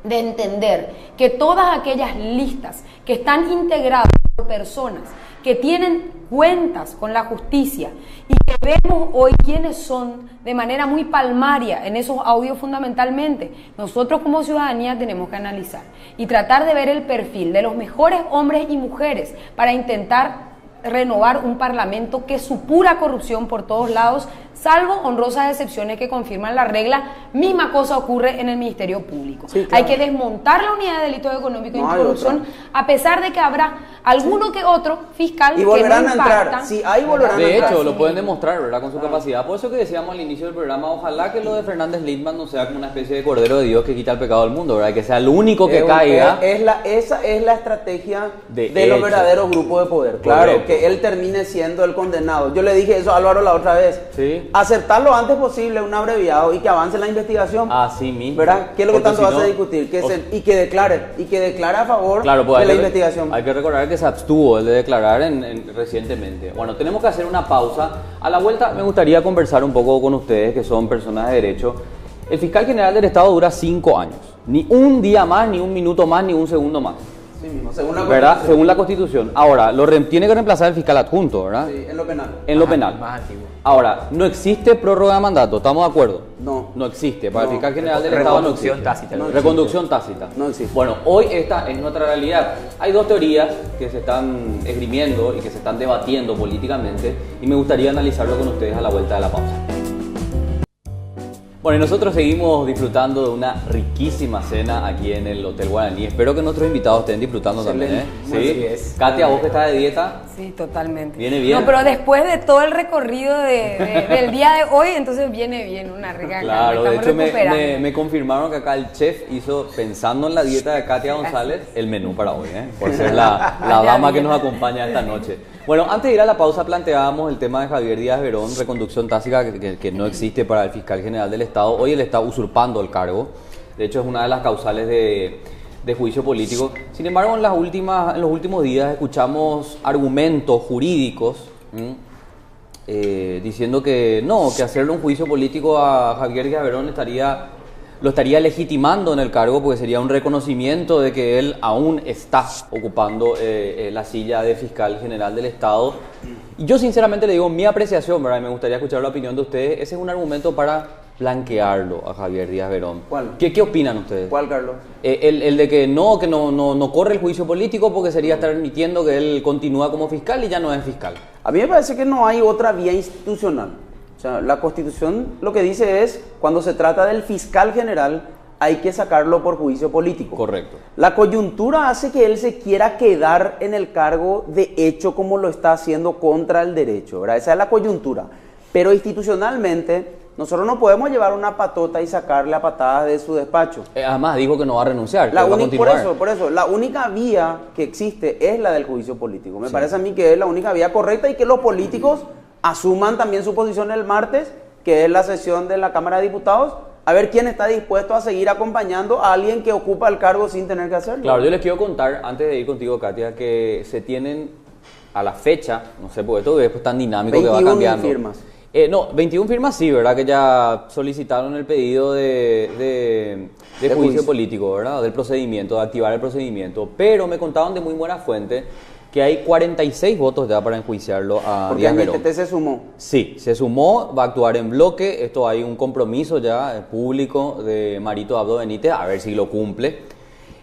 de entender que todas aquellas listas que están integradas por personas que tienen cuentas con la justicia y que vemos hoy quiénes son de manera muy palmaria en esos audios fundamentalmente, nosotros como ciudadanía tenemos que analizar y tratar de ver el perfil de los mejores hombres y mujeres para intentar renovar un parlamento que su pura corrupción por todos lados salvo honrosas excepciones que confirman la regla. Misma cosa ocurre en el Ministerio Público. Sí, claro. Hay que desmontar la unidad de delitos económicos No y hay corrupción, otra. a pesar de que habrá alguno que otro fiscal Y que volverán no a entrar. impacta. Sí, ahí volverán a De entrar. hecho, lo pueden demostrar, ¿verdad? Con su capacidad. Por eso que decíamos al inicio del programa, ojalá que lo de Fernández Lindman no sea como una especie de cordero de Dios que quita el pecado del mundo, ¿verdad? Que sea el único que caiga. Esa es la estrategia De de los hecho. verdaderos grupos de poder. Claro, Correcto. que él termine siendo el condenado. Yo le dije eso a Álvaro la otra vez. Sí. Aceptar lo antes posible un abreviado y que avance la investigación. Así mismo. ¿Verdad? ¿Qué es lo que Porque tanto si vas a no- discutir? o- Y que declare a favor Claro, pues de la hay que- investigación. Hay que recordar que se abstuvo él de declarar recientemente. Bueno, tenemos que hacer una pausa. A la vuelta me gustaría conversar un poco con ustedes, que son personas de derecho. El fiscal general del Estado dura 5 años. Ni un día más, ni un minuto más, ni un segundo más. Sí mismo, según la ¿Verdad? Constitución. Según la Constitución. Ahora, tiene que reemplazar el fiscal adjunto, ¿verdad? Sí, en lo penal. En lo penal. Más antiguo. Ahora, no existe prórroga de mandato, ¿estamos de acuerdo? No. No existe. Para No. el fiscal general del Estado no existe. Reconducción tácita. No Reconducción tácita. No existe. Bueno, hoy esta es nuestra realidad. Hay dos teorías que se están esgrimiendo y que se están debatiendo políticamente y me gustaría analizarlo con ustedes a la vuelta de la pausa. Bueno, y nosotros seguimos disfrutando de una riquísima cena aquí en el Hotel Guaraní. Espero que nuestros invitados estén disfrutando también, ¿eh? Excelente. Sí. Así es. Katia, vos que estás de dieta, Sí, totalmente. Viene bien. No, pero después de todo el recorrido del día de hoy, entonces viene bien una rica claro, de carne. hecho Estamos recuperando. me confirmaron que acá el chef hizo, pensando en la dieta de Katia González, el menú para hoy, ¿eh? Por ser la dama que nos acompaña esta noche. Bueno, antes de ir a la pausa planteábamos el tema de Javier Díaz Verón, reconducción tácita que no existe para el fiscal general del Estado. Hoy él está usurpando el cargo, de hecho es una de las causales de juicio político. Sin embargo, en los últimos días escuchamos argumentos jurídicos diciendo que no, que hacerle un juicio político a Javier Díaz Verón lo estaría legitimando en el cargo porque sería un reconocimiento de que él aún está ocupando la silla de fiscal general del Estado. Y yo sinceramente le digo mi apreciación, ¿verdad? Y me gustaría escuchar la opinión de ustedes. Ese es un argumento para blanquearlo a Javier Díaz Verón. ¿Cuál? ¿Qué opinan ustedes? ¿Cuál, Carlos? El de que no corre el juicio político porque sería estar admitiendo que él continúa como fiscal y ya no es fiscal. A mí me parece que no hay otra vía institucional. O sea, la Constitución lo que dice es, cuando se trata del fiscal general, hay que sacarlo por juicio político. Correcto. La coyuntura hace que él se quiera quedar en el cargo de hecho como lo está haciendo contra el derecho, ¿verdad? Esa es la coyuntura. Pero institucionalmente, nosotros no podemos llevar una patota y sacarle a patadas de su despacho. Además dijo que no va a renunciar, que La va a única, continuar. por eso, la única vía que existe es la del juicio político. Me parece a mí que es la única vía correcta y que los políticos asuman también su posición el martes, que es la sesión de la Cámara de Diputados, a ver quién está dispuesto a seguir acompañando a alguien que ocupa el cargo sin tener que hacerlo. Claro, yo les quiero contar, antes de ir contigo, Katia, que se tienen a la fecha, no sé, porque todo es tan dinámico que va 21.000 cambiando. firmas. No, 21 firmas sí, ¿verdad? Que ya solicitaron el pedido de juicio político, ¿verdad? Del procedimiento, de activar el procedimiento. Pero me contaban de muy buena fuente que hay 46 votos ya para enjuiciarlo a Porque Díaz Verón. Añetete se sumó. Sí, se sumó, va a actuar en bloque. Esto hay un compromiso ya público de Marito Abdo Benítez, a ver si lo cumple.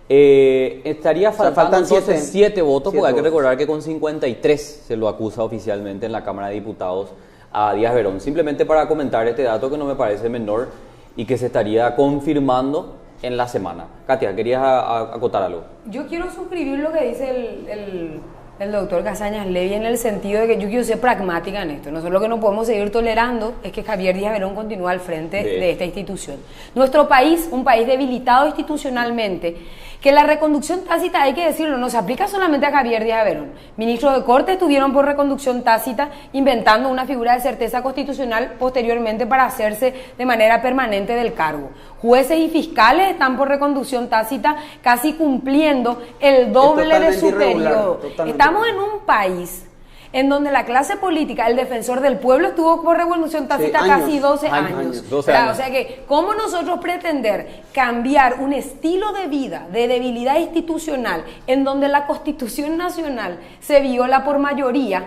Estaría faltando faltan entonces 7 votos, porque hay que votos. recordar que con 53 se lo acusa oficialmente en la Cámara de Diputados a Díaz Verón. Simplemente para comentar este dato que no me parece menor y que se estaría confirmando en la semana. Katia, ¿querías acotar algo? Yo quiero suscribir lo que dice el doctor Casañas Levy en el sentido de que yo quiero ser pragmática en esto. Nosotros lo que no podemos seguir tolerando es que Javier Díaz Verón continúe al frente de esta institución. Nuestro país, un país debilitado institucionalmente, que la reconducción tácita, hay que decirlo, no se aplica solamente a Javier Díaz Verón. Ministros de Corte estuvieron por reconducción tácita inventando una figura de certeza constitucional posteriormente para hacerse de manera permanente del cargo. Jueces y fiscales están por reconducción tácita casi cumpliendo el doble de su periodo. Estamos en un país en donde la clase política, el defensor del pueblo, estuvo por revolución tácita casi 12 años. 12 años. O sea que, ¿cómo nosotros pretender cambiar un estilo de vida, de debilidad institucional, en donde la Constitución Nacional se viola por mayoría?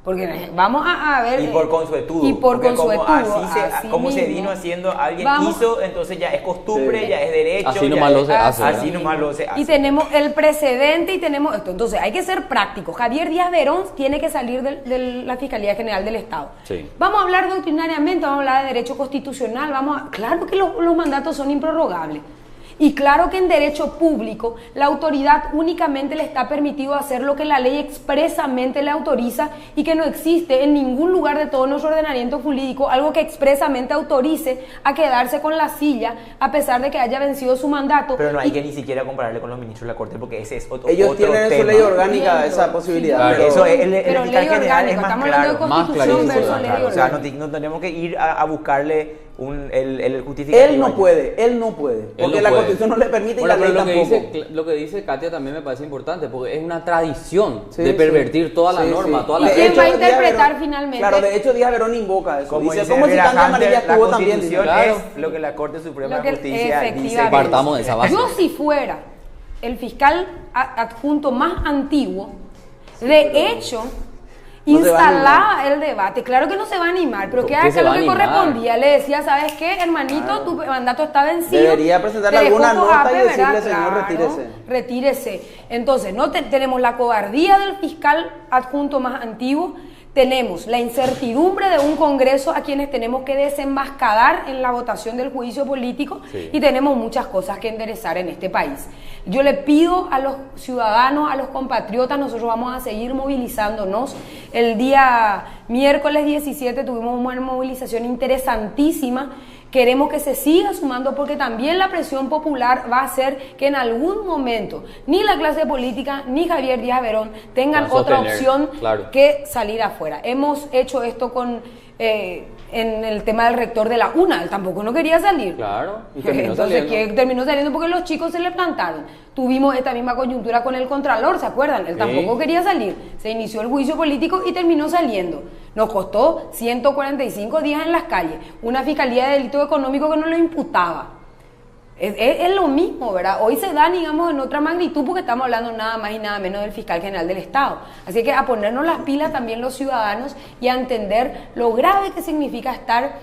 Porque vamos a ver... Y por consuetudo. Y por porque consuetudo. Como se mismo. vino haciendo, alguien Vamos, hizo, entonces ya es costumbre, sí, ya es derecho. Así ya nomás es- lo se hace. Así nomás lo se hace. Y tenemos el precedente y tenemos esto. Entonces hay que ser prácticos. Javier Díaz Verón tiene que salir de la Fiscalía General del Estado. Sí. Vamos a hablar doctrinariamente, vamos a hablar de derecho constitucional, claro que los mandatos son improrrogables. Y claro que en derecho público la autoridad únicamente le está permitido hacer lo que la ley expresamente le autoriza y que no existe en ningún lugar de todo nuestro ordenamiento jurídico algo que expresamente autorice a quedarse con la silla a pesar de que haya vencido su mandato. Pero no hay Y- que ni siquiera compararle con los ministros de la Corte porque ese es otro Ellos otro tienen en su tema. ley orgánica Entiendo. esa posibilidad. Claro. pero- Eso es, el Pero fiscal ley general orgánica, es más estamos claro. hablando de Más constitución clarísimo, versus ley claro. O sea, orgánica. no tenemos que ir a buscarle el justificativo. Él no allí. puede, él no puede, Él porque no la puede. Constitución no le permite y Bueno, la ley pero tampoco. lo que dice Katia también me parece importante, porque es una tradición Sí, de pervertir sí. toda la Sí, norma, sí. toda ¿Y la quién hecho, va a Díaz interpretar Verón- finalmente? Claro, de hecho Díaz Verón invoca eso. Como dice, dice ¿cómo si Andrea tanta amarilla Hunter, la estuvo también? Dice. Constitución Claro. es lo que la Corte Suprema Lo de que- Justicia dice. efectivamente. Partamos de esa base. Yo si fuera el fiscal adjunto más antiguo, de hecho, No se va a instalaba el debate. Claro que no se va a animar, pero ¿Por que qué haga se va lo a que animar? correspondía. Le decía, ¿sabes qué, hermanito? Tu mandato está vencido. Debería presentarle Te dejo alguna nota y coape, decirle, ¿verdad? señor, Claro, retírese. retírese. Entonces, no tenemos la cobardía del fiscal adjunto más antiguo, tenemos la incertidumbre de un Congreso a quienes tenemos que desenmascarar en la votación del juicio político Sí. y tenemos muchas cosas que enderezar en este país. Yo le pido a los ciudadanos, a los compatriotas, nosotros vamos a seguir movilizándonos. El día miércoles 17 tuvimos una movilización interesantísima. Queremos que se siga sumando porque también la presión popular va a hacer que en algún momento ni la clase política ni Javier Díaz Verón tengan Van a otra sostener, opción claro. que salir afuera. Hemos hecho esto con en el tema del rector de la UNA, él tampoco no quería salir. Claro, y terminó Entonces, saliendo. ¿qué? Terminó saliendo porque los chicos se le plantaron. Tuvimos esta misma coyuntura con el Contralor, ¿se acuerdan? Él Sí. tampoco quería salir. Se inició el juicio político y terminó saliendo. Nos costó 145 días en las calles. Una fiscalía de delito económico que no lo imputaba. Es lo mismo, ¿verdad? Hoy se da, digamos, en otra magnitud porque estamos hablando nada más y nada menos del fiscal general del Estado. Así que a ponernos las pilas también los ciudadanos y a entender lo grave que significa estar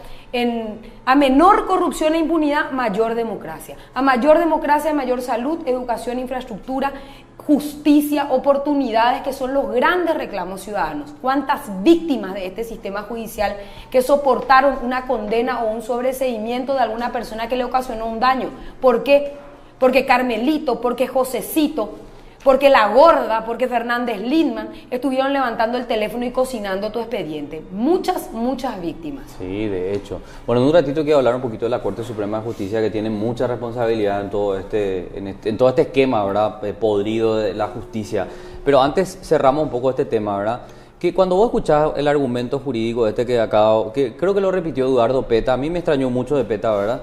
a menor corrupción e impunidad, mayor democracia. A mayor democracia, mayor salud, educación, infraestructura, justicia, oportunidades, que son los grandes reclamos ciudadanos. ¿Cuántas víctimas de este sistema judicial que soportaron una condena o un sobreseimiento de alguna persona que le ocasionó un daño? ¿Por qué? Porque Carmelito, porque Josecito, porque La Gorda, porque Fernández Lindman estuvieron levantando el teléfono y cocinando tu expediente. Muchas, muchas víctimas. Sí, de hecho. Bueno, en un ratito quiero hablar un poquito de la Corte Suprema de Justicia, que tiene mucha responsabilidad en todo en todo este esquema, ¿verdad? Podrido de la justicia. Pero antes cerramos un poco este tema, ¿verdad? Que cuando vos escuchás el argumento jurídico que creo que lo repitió Eduardo Peta, a mí me extrañó mucho de Peta, ¿verdad?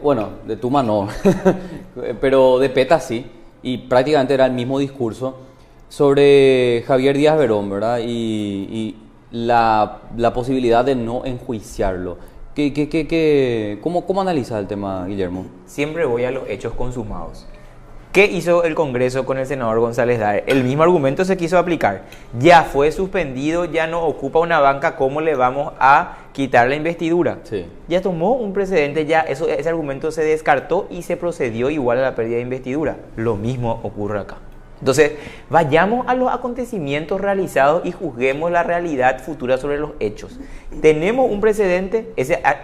Bueno, de Tuma no, pero de Peta sí. Y prácticamente era el mismo discurso sobre Javier Díaz Verón, ¿verdad? Y la posibilidad de no enjuiciarlo. ¿Cómo analizas el tema, Guillermo? Siempre voy a los hechos consumados. ¿Qué hizo el Congreso con el senador González Daer? El mismo argumento se quiso aplicar. Ya fue suspendido, ya no ocupa una banca, ¿cómo le vamos a quitar la investidura? Sí. Ya tomó un precedente, ya ese argumento se descartó y se procedió igual a la pérdida de investidura. Lo mismo ocurre acá. Entonces, vayamos a los acontecimientos realizados y juzguemos la realidad futura sobre los hechos. Tenemos un precedente,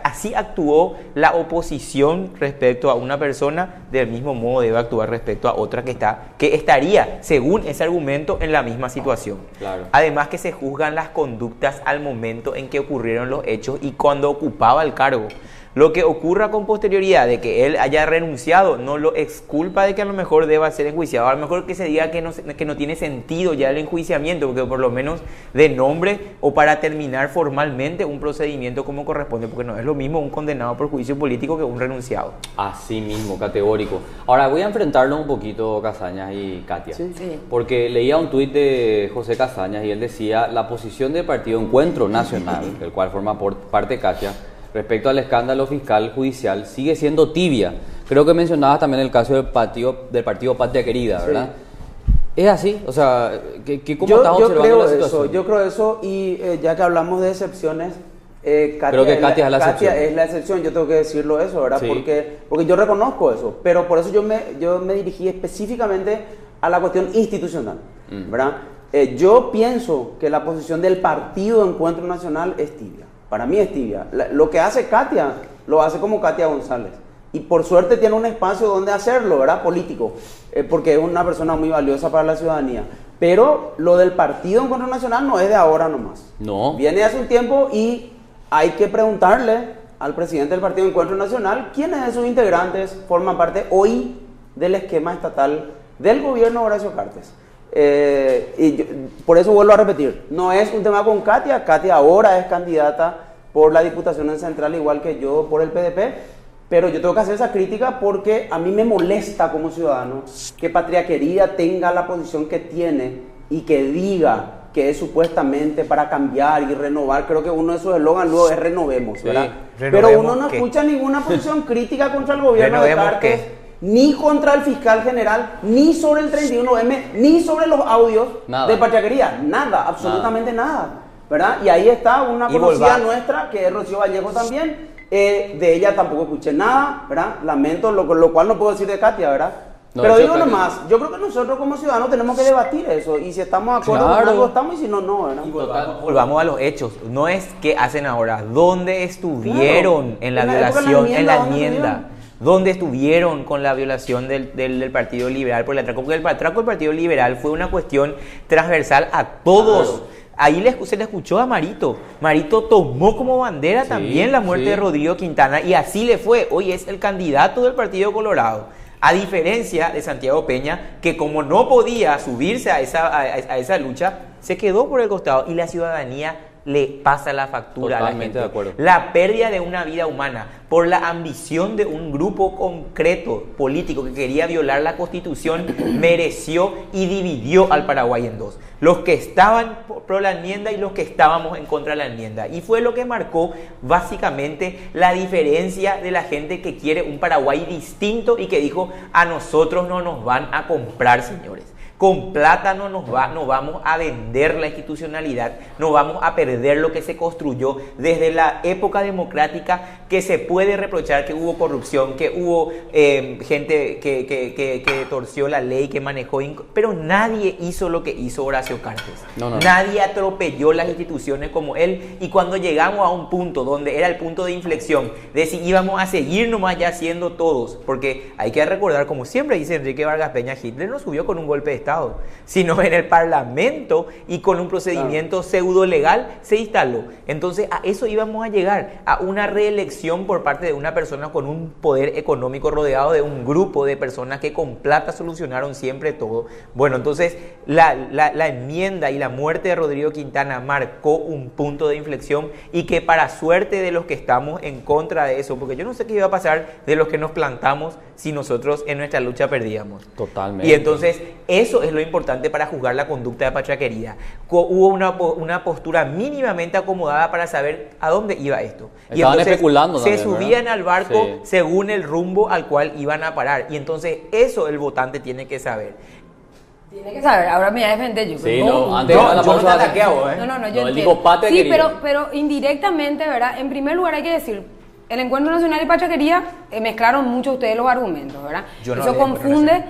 así actuó la oposición respecto a una persona, del mismo modo debe actuar respecto a otra que estaría, según ese argumento, en la misma situación. Claro. Además que se juzgan las conductas al momento en que ocurrieron los hechos y cuando ocupaba el cargo. Lo que ocurra con posterioridad de que él haya renunciado no lo exculpa de que a lo mejor deba ser enjuiciado. A lo mejor que se diga que no tiene sentido ya el enjuiciamiento, porque por lo menos de nombre o para terminar formalmente un procedimiento como corresponde, porque no es lo mismo un condenado por juicio político que un renunciado. Así mismo, categórico. Ahora voy a enfrentarnos un poquito, Casañas y Katia. Sí. Sí. Porque leía un tuit de José Casañas y él decía: la posición del partido Encuentro Nacional, del cual forma parte Katia, respecto al escándalo fiscal judicial, sigue siendo tibia. Creo que mencionabas también el caso del partido Patria Querida, ¿verdad? ¿Es así? O sea, ¿cómo Yo estás observando creo la situación? eso, yo creo eso, y ya que hablamos de excepciones, Creo que Katia es la excepción. Katia es la excepción, yo tengo que decirlo eso, ¿verdad? Sí. Porque yo reconozco eso, pero por eso yo me dirigí específicamente a la cuestión institucional, ¿verdad? Yo pienso que la posición del Partido Encuentro Nacional es tibia, para mí es tibia. Lo que hace Katia, lo hace como Katia González, y por suerte tiene un espacio donde hacerlo, ¿verdad? Político, porque es una persona muy valiosa para la ciudadanía. Pero lo del Partido Encuentro Nacional no es de ahora nomás. No. Viene hace un tiempo y hay que preguntarle al presidente del Partido Encuentro Nacional quiénes de sus integrantes forman parte hoy del esquema estatal del gobierno de Horacio Cartes. Por eso vuelvo a repetir, no es un tema con Katia. Katia ahora es candidata por la Diputación en Central, igual que yo por el PDP, pero yo tengo que hacer esa crítica porque a mí me molesta como ciudadano que Patria Querida tenga la posición que tiene y que diga que es supuestamente para cambiar y renovar. Creo que uno de sus eslogans luego es renovemos, ¿verdad? Sí, pero ¿renovemos uno no qué? escucha ninguna posición crítica contra el gobierno de ¿Renovemos Cartes, qué? ni contra el fiscal general, ni sobre el 31M, ni sobre los audios Nada. de Patria Querida. Nada, absolutamente nada, ¿verdad? Y ahí está una Y conocida volvamos. nuestra, que es Rocío Vallejo también. De ella tampoco escuché nada, ¿verdad? Lamento, lo cual no puedo decir de Katia, ¿verdad? No, Pero eso digo está nomás, yo creo que nosotros como ciudadanos tenemos que debatir eso, y si estamos de acuerdo Claro. con algo estamos, y si no, no, ¿verdad? Volvamos a los hechos. No es qué hacen ahora. ¿Dónde estuvieron Claro. en la En la época de la violación, en la enmienda, ¿dónde enmienda? estuvieron? ¿Dónde estuvieron con la violación del Partido Liberal por el atraco? Porque el atraco del Partido Liberal fue una cuestión transversal a todos. Claro. Ahí se le escuchó a Marito. Marito tomó como bandera Sí, también la muerte sí. de Rodrigo Quintana, y así le fue. Hoy es el candidato del Partido Colorado. A diferencia de Santiago Peña, que como no podía subirse a esa lucha, se quedó por el costado, y la ciudadanía le pasa la factura Totalmente a la gente. de acuerdo. La pérdida de una vida humana por la ambición de un grupo concreto político que quería violar la Constitución mereció y dividió al Paraguay en dos. Los que estaban pro la enmienda y los que estábamos en contra de la enmienda. Y fue lo que marcó básicamente la diferencia de la gente que quiere un Paraguay distinto y que dijo: a nosotros no nos van a comprar, señores. Con plata no vamos a vender la institucionalidad, no vamos a perder lo que se construyó desde la época democrática, que se puede reprochar que hubo corrupción, que hubo gente que torció la ley, que manejó, pero nadie hizo lo que hizo Horacio Cartes. No. Nadie atropelló las instituciones como él, y cuando llegamos a un punto donde era el punto de inflexión, de si íbamos a seguir nomás ya siendo todos, porque hay que recordar, como siempre dice Enrique Vargas Peña, Hitler no subió con un golpe de Estado, sino en el Parlamento y con un procedimiento pseudo legal se instaló. Entonces a eso íbamos a llegar, a una reelección por parte de una persona con un poder económico, rodeado de un grupo de personas que con plata solucionaron siempre todo. Bueno, entonces la enmienda y la muerte de Rodrigo Quintana marcó un punto de inflexión, y que para suerte de los que estamos en contra de eso, porque yo no sé qué iba a pasar de los que nos plantamos si nosotros en nuestra lucha perdíamos. Totalmente. Y entonces eso es lo importante para juzgar la conducta de Patria Querida. Hubo una postura mínimamente acomodada para saber a dónde iba esto. Y Estaban entonces especulando se también, subían ¿verdad? al barco Sí. según el rumbo al cual iban a parar. Y entonces eso el votante tiene que saber. Tiene que saber, ahora me voy a defender yo. Sí, pero no, antes yo de la no te pausa- ataqué a vos, ¿eh? No, yo No, él entiendo. dijo patria sí, querida. pero indirectamente, ¿verdad? En primer lugar hay que decir, el Encuentro Nacional y Patria Querida mezclaron mucho ustedes los argumentos, ¿verdad? Yo no Eso hablé de Encuentro confunde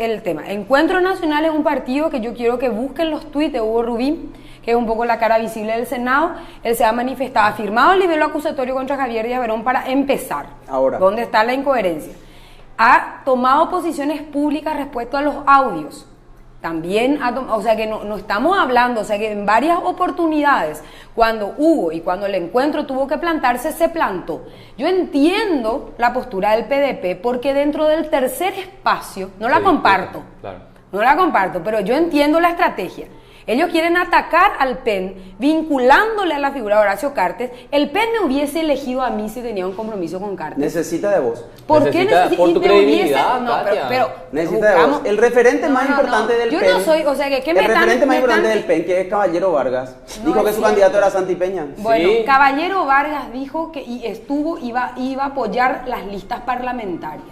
el tema. Encuentro Nacional es un partido que yo quiero que busquen los tuits de Hugo Rubín, que es un poco la cara visible del Senado. Él se ha manifestado, ha firmado el nivel acusatorio contra Javier Díaz Verón para empezar. Ahora. ¿Dónde está la incoherencia? Ha tomado posiciones públicas respecto a los audios. También, o sea que no estamos hablando, o sea que en varias oportunidades, cuando hubo y cuando el encuentro tuvo que plantarse, se plantó. Yo entiendo la postura del PDP, porque dentro del tercer espacio, no la Sí, comparto, claro. no la comparto, pero yo entiendo la estrategia. Ellos quieren atacar al PEN vinculándole a la figura de Horacio Cartes. El PEN me hubiese elegido a mí si tenía un compromiso con Cartes. Necesita de vos. ¿Por qué Necesita necesita? por Y tu me credibilidad, no, Katia. pero Necesita de buscamos- vos. El referente más importante del Yo PEN. no soy, o sea, que ¿qué me el están- referente más me importante están- del PEN, que es Caballero Vargas, No dijo que es su cierto. candidato era Santi Peña. Bueno, Sí. Caballero Vargas dijo que iba a apoyar las listas parlamentarias.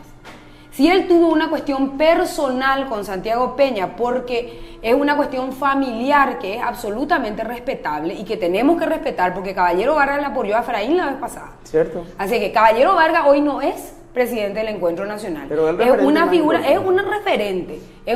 Si él tuvo una cuestión personal con Santiago Peña, porque es una cuestión familiar que es absolutamente respetable y que tenemos que respetar, porque Caballero Vargas le apoyó a Efraín la vez pasada. Cierto. Así que Caballero Vargas hoy no es presidente del Encuentro Nacional. Pero el es una referente figura, más es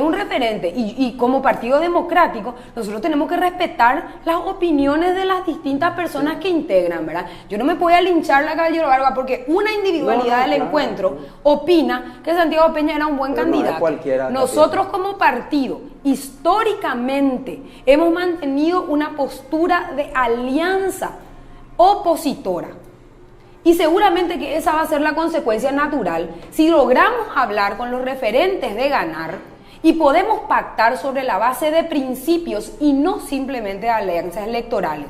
un referente. Y como partido democrático, nosotros tenemos que respetar las opiniones de las distintas personas que integran, ¿verdad? Yo no me voy a linchar la Caballero Vargas porque una individualidad del claro. encuentro opina que Santiago Peña era un buen Pero no es candidato. cualquiera, Nosotros como partido, históricamente, hemos mantenido una postura de alianza opositora. Y seguramente que esa va a ser la consecuencia natural si logramos hablar con los referentes de ganar y podemos pactar sobre la base de principios y no simplemente de alianzas electorales.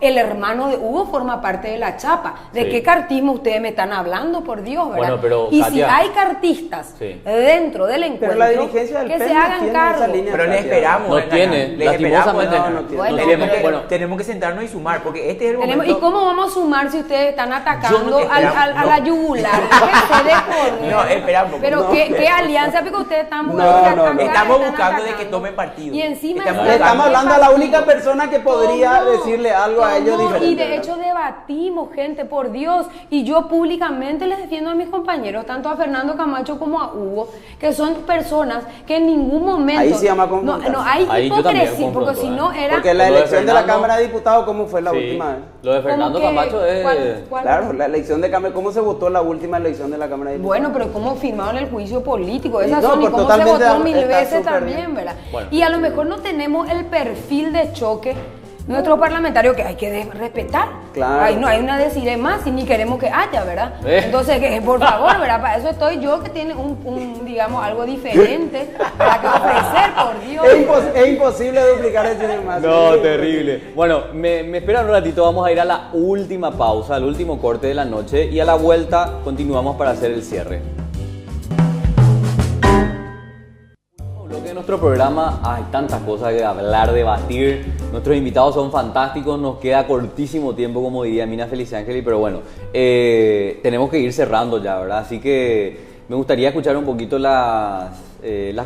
El hermano de Hugo forma parte de la chapa. ¿De Sí. qué cartismo ustedes me están hablando, por Dios, verdad? Bueno, pero, y Katia, si hay cartistas sí. dentro del encuentro, Pero la dirigencia del que PEN se no hagan tiene cargo. esa línea. Pero le Katia. esperamos. No Hernán, tiene, le lastimosamente esperamos. no tiene. Bueno, tenemos, pero- bueno, Tenemos que sentarnos y sumar, porque este es el Tenemos- momento. ¿Y cómo vamos a sumar si ustedes están atacando Yo no- a esperamos, la no. yugular? Déjense de joder. No, espera un poco. Pero No. ¿qué alianza? Porque ustedes están No, buscando no, no. atacar, Estamos están buscando de que atacando. tomen partido. Y encima Estamos Le estamos hablando a la única partido. persona que podría Tomó, decirle algo a ellos tomó, diferente. Y de ¿verdad? hecho debatimos, gente, por Dios. Y yo públicamente les defiendo a mis compañeros, tanto a Fernando Camacho como a Hugo, que son personas que en ningún momento... Ahí se llama no, confrontar. no hay Ahí yo también hipocresía, porque confronto, si no era... Porque la Lo de elección de la Fernando- Cámara de Diputados, ¿cómo fue la sí, última vez? lo de Fernando ¿Cómo que- Camacho es... cuál? Claro, la elección de Cámara, ¿cómo se votó la última elección de la Cámara de Diputados? Bueno, pero ¿cómo firmaron el juicio político? Esas No, son, y pues cómo se totalmente votó mil está veces súper también, bien. ¿verdad? Bueno. Y a lo mejor no tenemos el perfil de choque nuestro parlamentario que hay que respetar. Claro. Ahí no hay una decide más y ni queremos que haya, ¿verdad? Entonces, por favor, ¿verdad? Para eso estoy yo que tiene digamos, algo diferente para que ofrecer, por Dios. Es imposible duplicar ese tema. No, terrible. Bueno, me esperan un ratito, vamos a ir a la última pausa, al último corte de la noche y a la vuelta continuamos para hacer el cierre. Bloque de nuestro programa, hay tantas cosas que hablar, debatir. Nuestros invitados son fantásticos, nos queda cortísimo tiempo, como diría Mina Feliciangeli, pero bueno, tenemos que ir cerrando ya, ¿verdad? Así que me gustaría escuchar un poquito las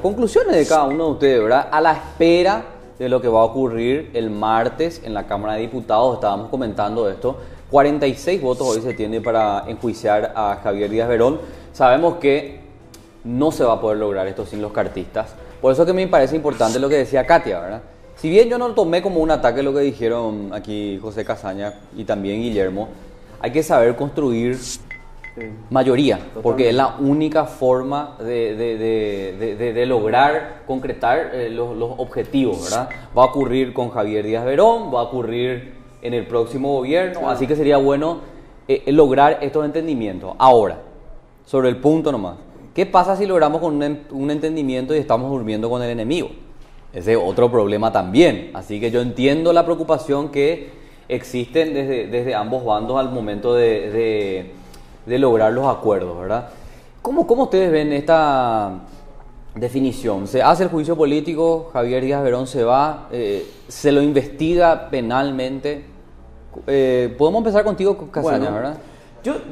conclusiones de cada uno de ustedes, ¿verdad? A la espera de lo que va a ocurrir el martes en la Cámara de Diputados, estábamos comentando esto. 46 votos hoy se tiene para enjuiciar a Javier Díaz Verón. Sabemos que no se va a poder lograr esto sin los cartistas. Por eso que me parece importante lo que decía Katia, ¿verdad? Si bien yo no lo tomé como un ataque lo que dijeron aquí José Casaña y también Guillermo, hay que saber construir mayoría, porque es la única forma de lograr concretar los objetivos, ¿verdad? Va a ocurrir con Javier Díaz Verón, va a ocurrir en el próximo gobierno, así que sería bueno lograr estos entendimientos. Ahora, sobre el punto nomás, ¿qué pasa si logramos con un entendimiento y estamos durmiendo con el enemigo? Ese es otro problema también, así que yo entiendo la preocupación que existen desde ambos bandos al momento de lograr los acuerdos, ¿verdad? ¿Cómo ustedes ven esta definición? Se hace el juicio político, Javier Díaz Verón se va, se lo investiga penalmente. Podemos empezar contigo, Casaña, Bueno, ¿verdad?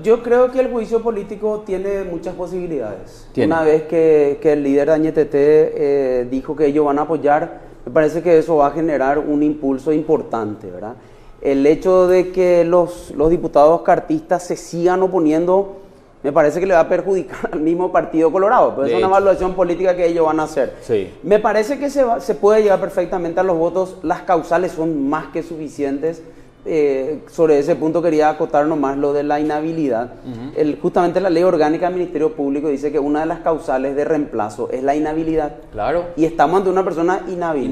Yo creo que el juicio político tiene muchas posibilidades. Tiene. Una vez que el líder de Añetete dijo que ellos van a apoyar, me parece que eso va a generar un impulso importante, ¿verdad? El hecho de que los diputados cartistas se sigan oponiendo, me parece que le va a perjudicar al mismo Partido Colorado, pero es una evaluación política que ellos van a hacer. Sí. Me parece que se puede llegar perfectamente a los votos, las causales son más que suficientes. Sobre ese punto quería acotar nomás lo de la inhabilidad. Justamente la ley orgánica del Ministerio Público dice que una de las causales de reemplazo es la inhabilidad. Claro. Y estamos ante una persona inhábil.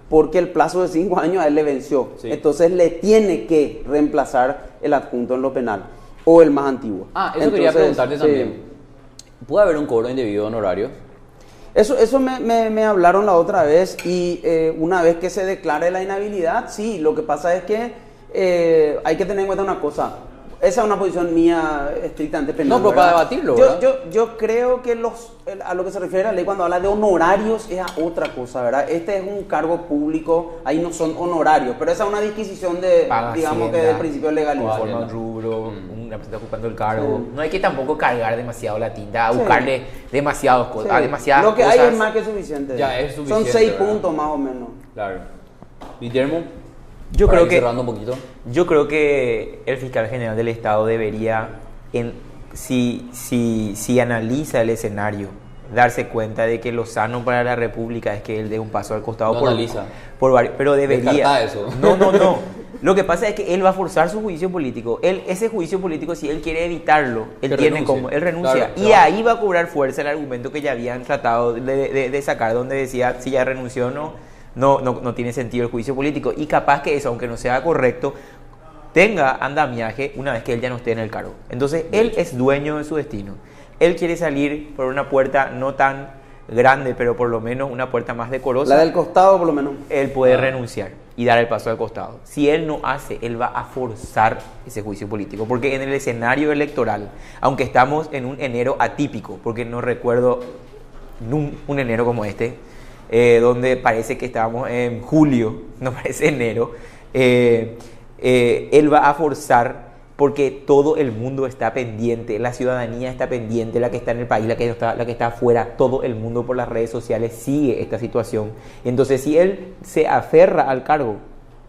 Porque el plazo de 5 años a él le venció. Sí. Entonces le tiene que reemplazar el adjunto en lo penal. O el más antiguo. Eso quería preguntarte también. ¿Puede haber un cobro indebido de honorarios? Eso me hablaron la otra vez y una vez que se declare la inhabilidad, sí, lo que pasa es que hay que tener en cuenta una cosa. esa es una posición mía estrictamente penal. No, pero para debatirlo, yo creo que a lo que se refiere a la ley cuando habla de honorarios es a otra cosa, ¿verdad? Este es un cargo público, ahí no son honorarios, pero esa es una disquisición de, Paga digamos Hacienda, que del principio de legalidad. forma un rubro, una persona ocupando el cargo. No hay que tampoco cargar demasiado la tinta, a buscarle demasiadas cosas. Sí. Demasiadas Lo que cosas. hay es más que suficiente. Ya es suficiente, Son 6 ¿verdad? puntos más o menos. Claro. Guillermo, Yo para creo ir que cerrando un poquito. Yo creo que el fiscal general del Estado debería, si analiza el escenario, darse cuenta de que lo sano para la República es que él dé un paso al costado. Lo analiza. Pero debería. Descartá eso. No. Lo que pasa es que él va a forzar su juicio político. Ese juicio político, si él quiere evitarlo, él renuncia. Claro, y ahí va a cobrar fuerza el argumento que ya habían tratado de sacar, donde decía si ya renunció o no tiene sentido el juicio político. Y capaz que eso, aunque no sea correcto, tenga andamiaje una vez que él ya no esté en el cargo. Entonces, él es dueño de su destino. Él quiere salir por una puerta no tan grande, pero por lo menos una puerta más decorosa. La del costado, por lo menos. Él puede renunciar y dar el paso al costado. Si él no hace, él va a forzar ese juicio político. Porque en el escenario electoral, aunque estamos en un enero atípico, porque no recuerdo un enero como este, donde parece que estábamos en julio, no parece enero, él va a forzar porque todo el mundo está pendiente, la ciudadanía está pendiente, la que está en el país, la que está afuera, todo el mundo por las redes sociales sigue esta situación. Entonces, si él se aferra al cargo,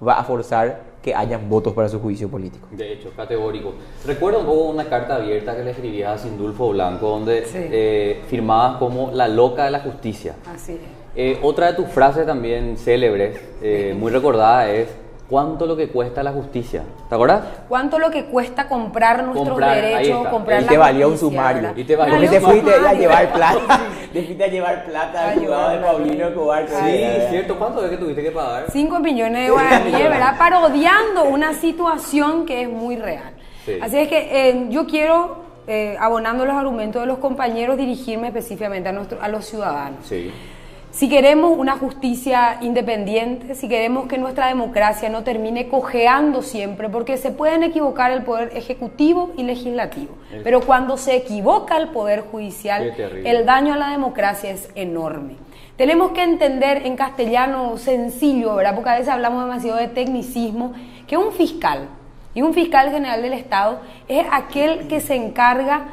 va a forzar que hayan votos para su juicio político. De hecho, categórico. Recuerdo un poco una carta abierta que le escribías a Sindulfo Blanco, donde firmabas como la loca de la justicia. Así es. Otra de tus frases también célebres, muy recordada, es ¿cuánto lo que cuesta la justicia? ¿Te acuerdas? ¿Cuánto lo que cuesta comprar nuestros derechos, comprar y la te valía un justicia, sumario. ¿verdad? Y te valía Porque un te fuiste sumario. a llevar plata. Te fuiste a llevar plata al juzgado de Paulino Escobar. Sí, cierto. ¿Cuánto es que tuviste que pagar? 5 millones de guaraníes, ¿verdad? Parodiando una situación que es muy real. Sí. Así es que yo quiero, abonando los argumentos de los compañeros, dirigirme específicamente a los ciudadanos. Sí. Si queremos una justicia independiente, si queremos que nuestra democracia no termine cojeando siempre, porque se pueden equivocar el poder ejecutivo y legislativo, pero cuando se equivoca el poder judicial, el daño a la democracia es enorme. Tenemos que entender en castellano sencillo, ¿verdad? Porque a veces hablamos demasiado de tecnicismo, que un fiscal y un fiscal general del Estado es aquel que se encarga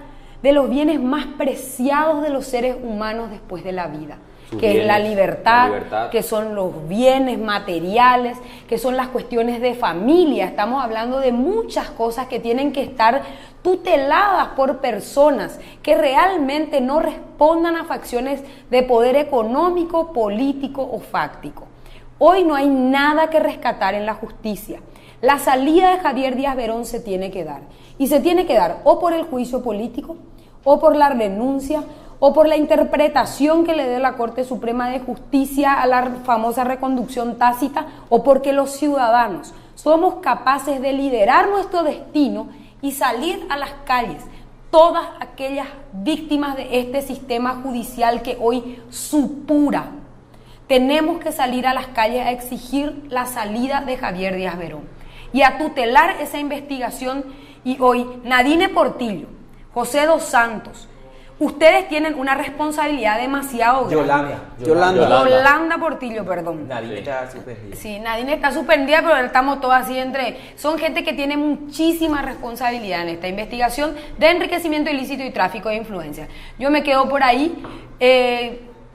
de los bienes más preciados de los seres humanos después de la vida. Que es la libertad, que son los bienes materiales, que son las cuestiones de familia. Estamos hablando de muchas cosas que tienen que estar tuteladas por personas que realmente no respondan a facciones de poder económico, político o fáctico. Hoy no hay nada que rescatar en la justicia. La salida de Javier Díaz Verón se tiene que dar. Y se tiene que dar o por el juicio político, o por la renuncia, o por la interpretación que le dé la Corte Suprema de Justicia a la famosa reconducción tácita, o porque los ciudadanos somos capaces de liderar nuestro destino y salir a las calles, todas aquellas víctimas de este sistema judicial que hoy supura. Tenemos que salir a las calles a exigir la salida de Javier Díaz Verón y a tutelar esa investigación. Y hoy Nadine Portillo, José Dos Santos, ustedes tienen una responsabilidad demasiado grande. Yolanda Portillo, perdón. Nadine está suspendida. Sí, Nadine está suspendida, pero estamos todos así son gente que tiene muchísima responsabilidad en esta investigación de enriquecimiento ilícito y tráfico de influencias. Yo me quedo por ahí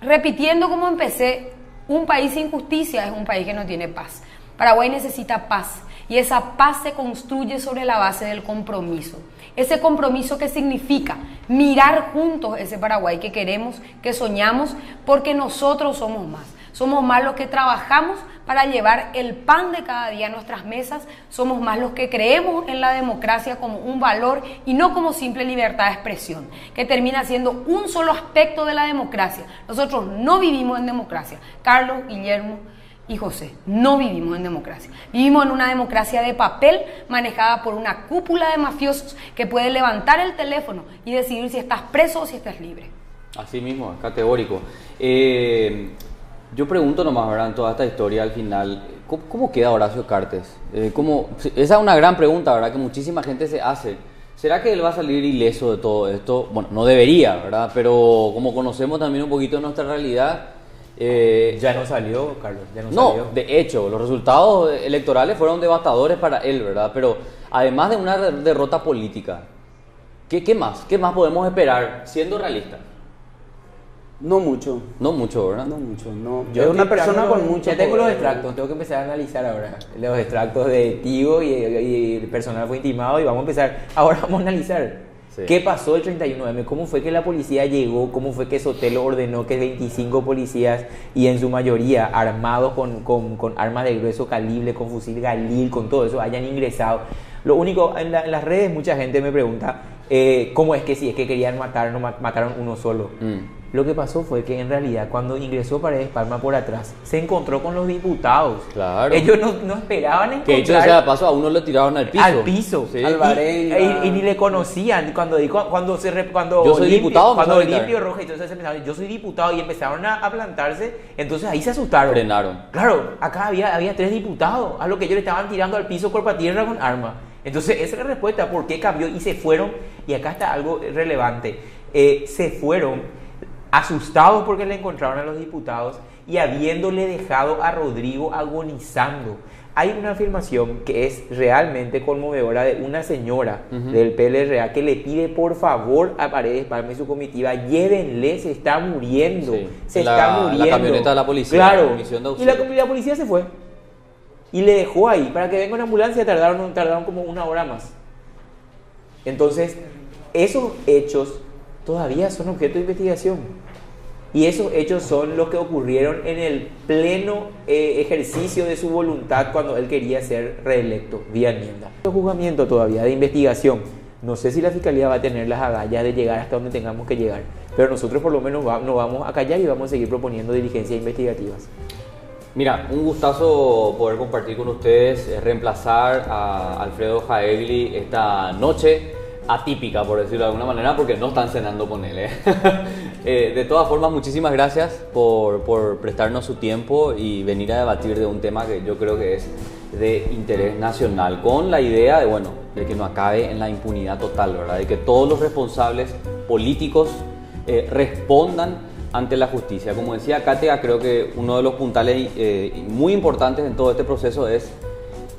repitiendo como empecé: un país sin justicia es un país que no tiene paz. Paraguay necesita paz, y esa paz se construye sobre la base del compromiso. Ese compromiso que significa mirar juntos ese Paraguay que queremos, que soñamos, porque nosotros somos más. Somos más los que trabajamos para llevar el pan de cada día a nuestras mesas. Somos más los que creemos en la democracia como un valor y no como simple libertad de expresión, que termina siendo un solo aspecto de la democracia. Nosotros no vivimos en democracia. Carlos, Guillermo y José, no vivimos en democracia. Vivimos en una democracia de papel manejada por una cúpula de mafiosos que puede levantar el teléfono y decidir si estás preso o si estás libre. Así mismo, es categórico. Yo pregunto nomás, ¿verdad? En toda esta historia al final, ¿cómo queda Horacio Cartes? Esa es una gran pregunta, ¿verdad? Que muchísima gente se hace. ¿Será que él va a salir ileso de todo esto? Bueno, no debería, ¿verdad? Pero como conocemos también un poquito de nuestra realidad... ya no salió, Carlos, ya no salió. De hecho, los resultados electorales fueron devastadores para él, ¿verdad? Pero además de una derrota política, ¿qué más? ¿Qué más podemos esperar siendo realistas? No mucho. No mucho, ¿verdad? No mucho, no. Yo es una persona con mucho Ya tengo los poder. extractos, tengo que empezar a analizar ahora. Los extractos de Tigo y el personal fue intimado y vamos a empezar. Ahora vamos a analizar. Sí. ¿Qué pasó el 31M? ¿Cómo fue que la policía llegó? ¿Cómo fue que Sotelo ordenó que 25 policías, y en su mayoría armados con armas de grueso calibre, con fusil Galil, con todo eso, hayan ingresado? Lo único, en las redes mucha gente me pregunta, ¿cómo es que si es que querían matar, no mataron uno solo? Lo que pasó fue que en realidad cuando ingresó Paredes Palma por atrás, se encontró con los diputados. Claro. Ellos no esperaban encontrar... Que dicho sea de paso, a uno lo tiraron al piso. Al piso. Sí. Alvarenga. Y ni le conocían. Cuando Yo soy diputado, cuando me sabe Limpio Roja, entonces empezaron, yo soy diputado, y empezaron a plantarse. Entonces ahí se asustaron. Frenaron. Claro, acá había 3 diputados, a lo que ellos le estaban tirando al piso cuerpo a tierra con arma. Entonces esa es la respuesta, ¿por qué cambió? Y se fueron, y acá está algo relevante, se fueron asustados porque le encontraron a los diputados y habiéndole dejado a Rodrigo agonizando. Hay una afirmación que es realmente conmovedora de una señora del PLRA que le pide por favor a Paredes Palma y su comitiva, llévenle, se está muriendo, Sí. Está muriendo. La camioneta de la policía, claro, la misión de y auxilio. la policía se fue y le dejó ahí, para que venga una ambulancia tardaron como 1 hora más. Entonces, esos hechos todavía son objeto de investigación. Y esos hechos son los que ocurrieron en el pleno ejercicio de su voluntad cuando él quería ser reelecto vía enmienda. Juzgamiento todavía de investigación. No sé si la Fiscalía va a tener las agallas de llegar hasta donde tengamos que llegar, pero nosotros por lo menos no vamos a callar y vamos a seguir proponiendo diligencias investigativas. Mira, un gustazo poder compartir con ustedes, reemplazar a Alfredo Jaegli esta noche atípica, por decirlo de alguna manera, porque no están cenando con él. De todas formas, muchísimas gracias por prestarnos su tiempo y venir a debatir de un tema que yo creo que es de interés nacional, con la idea de que no acabe en la impunidad total, ¿verdad? De que todos los responsables políticos respondan ante la justicia. Como decía Katia, creo que uno de los puntales muy importantes en todo este proceso es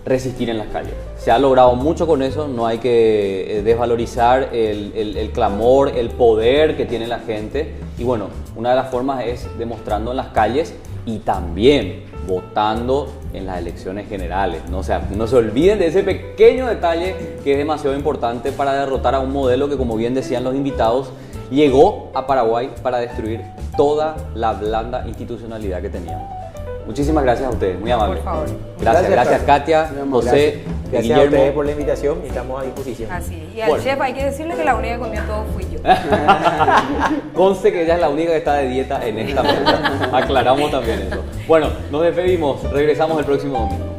resistir en las calles. Se ha logrado mucho con eso, no hay que desvalorizar el clamor, el poder que tiene la gente. Y bueno, una de las formas es demostrando en las calles y también votando en las elecciones generales, ¿no? O sea, no se olviden de ese pequeño detalle que es demasiado importante para derrotar a un modelo que, como bien decían los invitados, llegó a Paraguay para destruir toda la blanda institucionalidad que teníamos. Muchísimas gracias a ustedes, muy amables. Por favor. Gracias Katia, José, Gracias a Guillermo. ustedes por la invitación y estamos a disposición. Así. Y al chef hay que decirle que la única que comió todo fui yo. Conste que ella es la única que está de dieta en esta mesa. Aclaramos también eso. Bueno, nos despedimos. Regresamos el próximo domingo.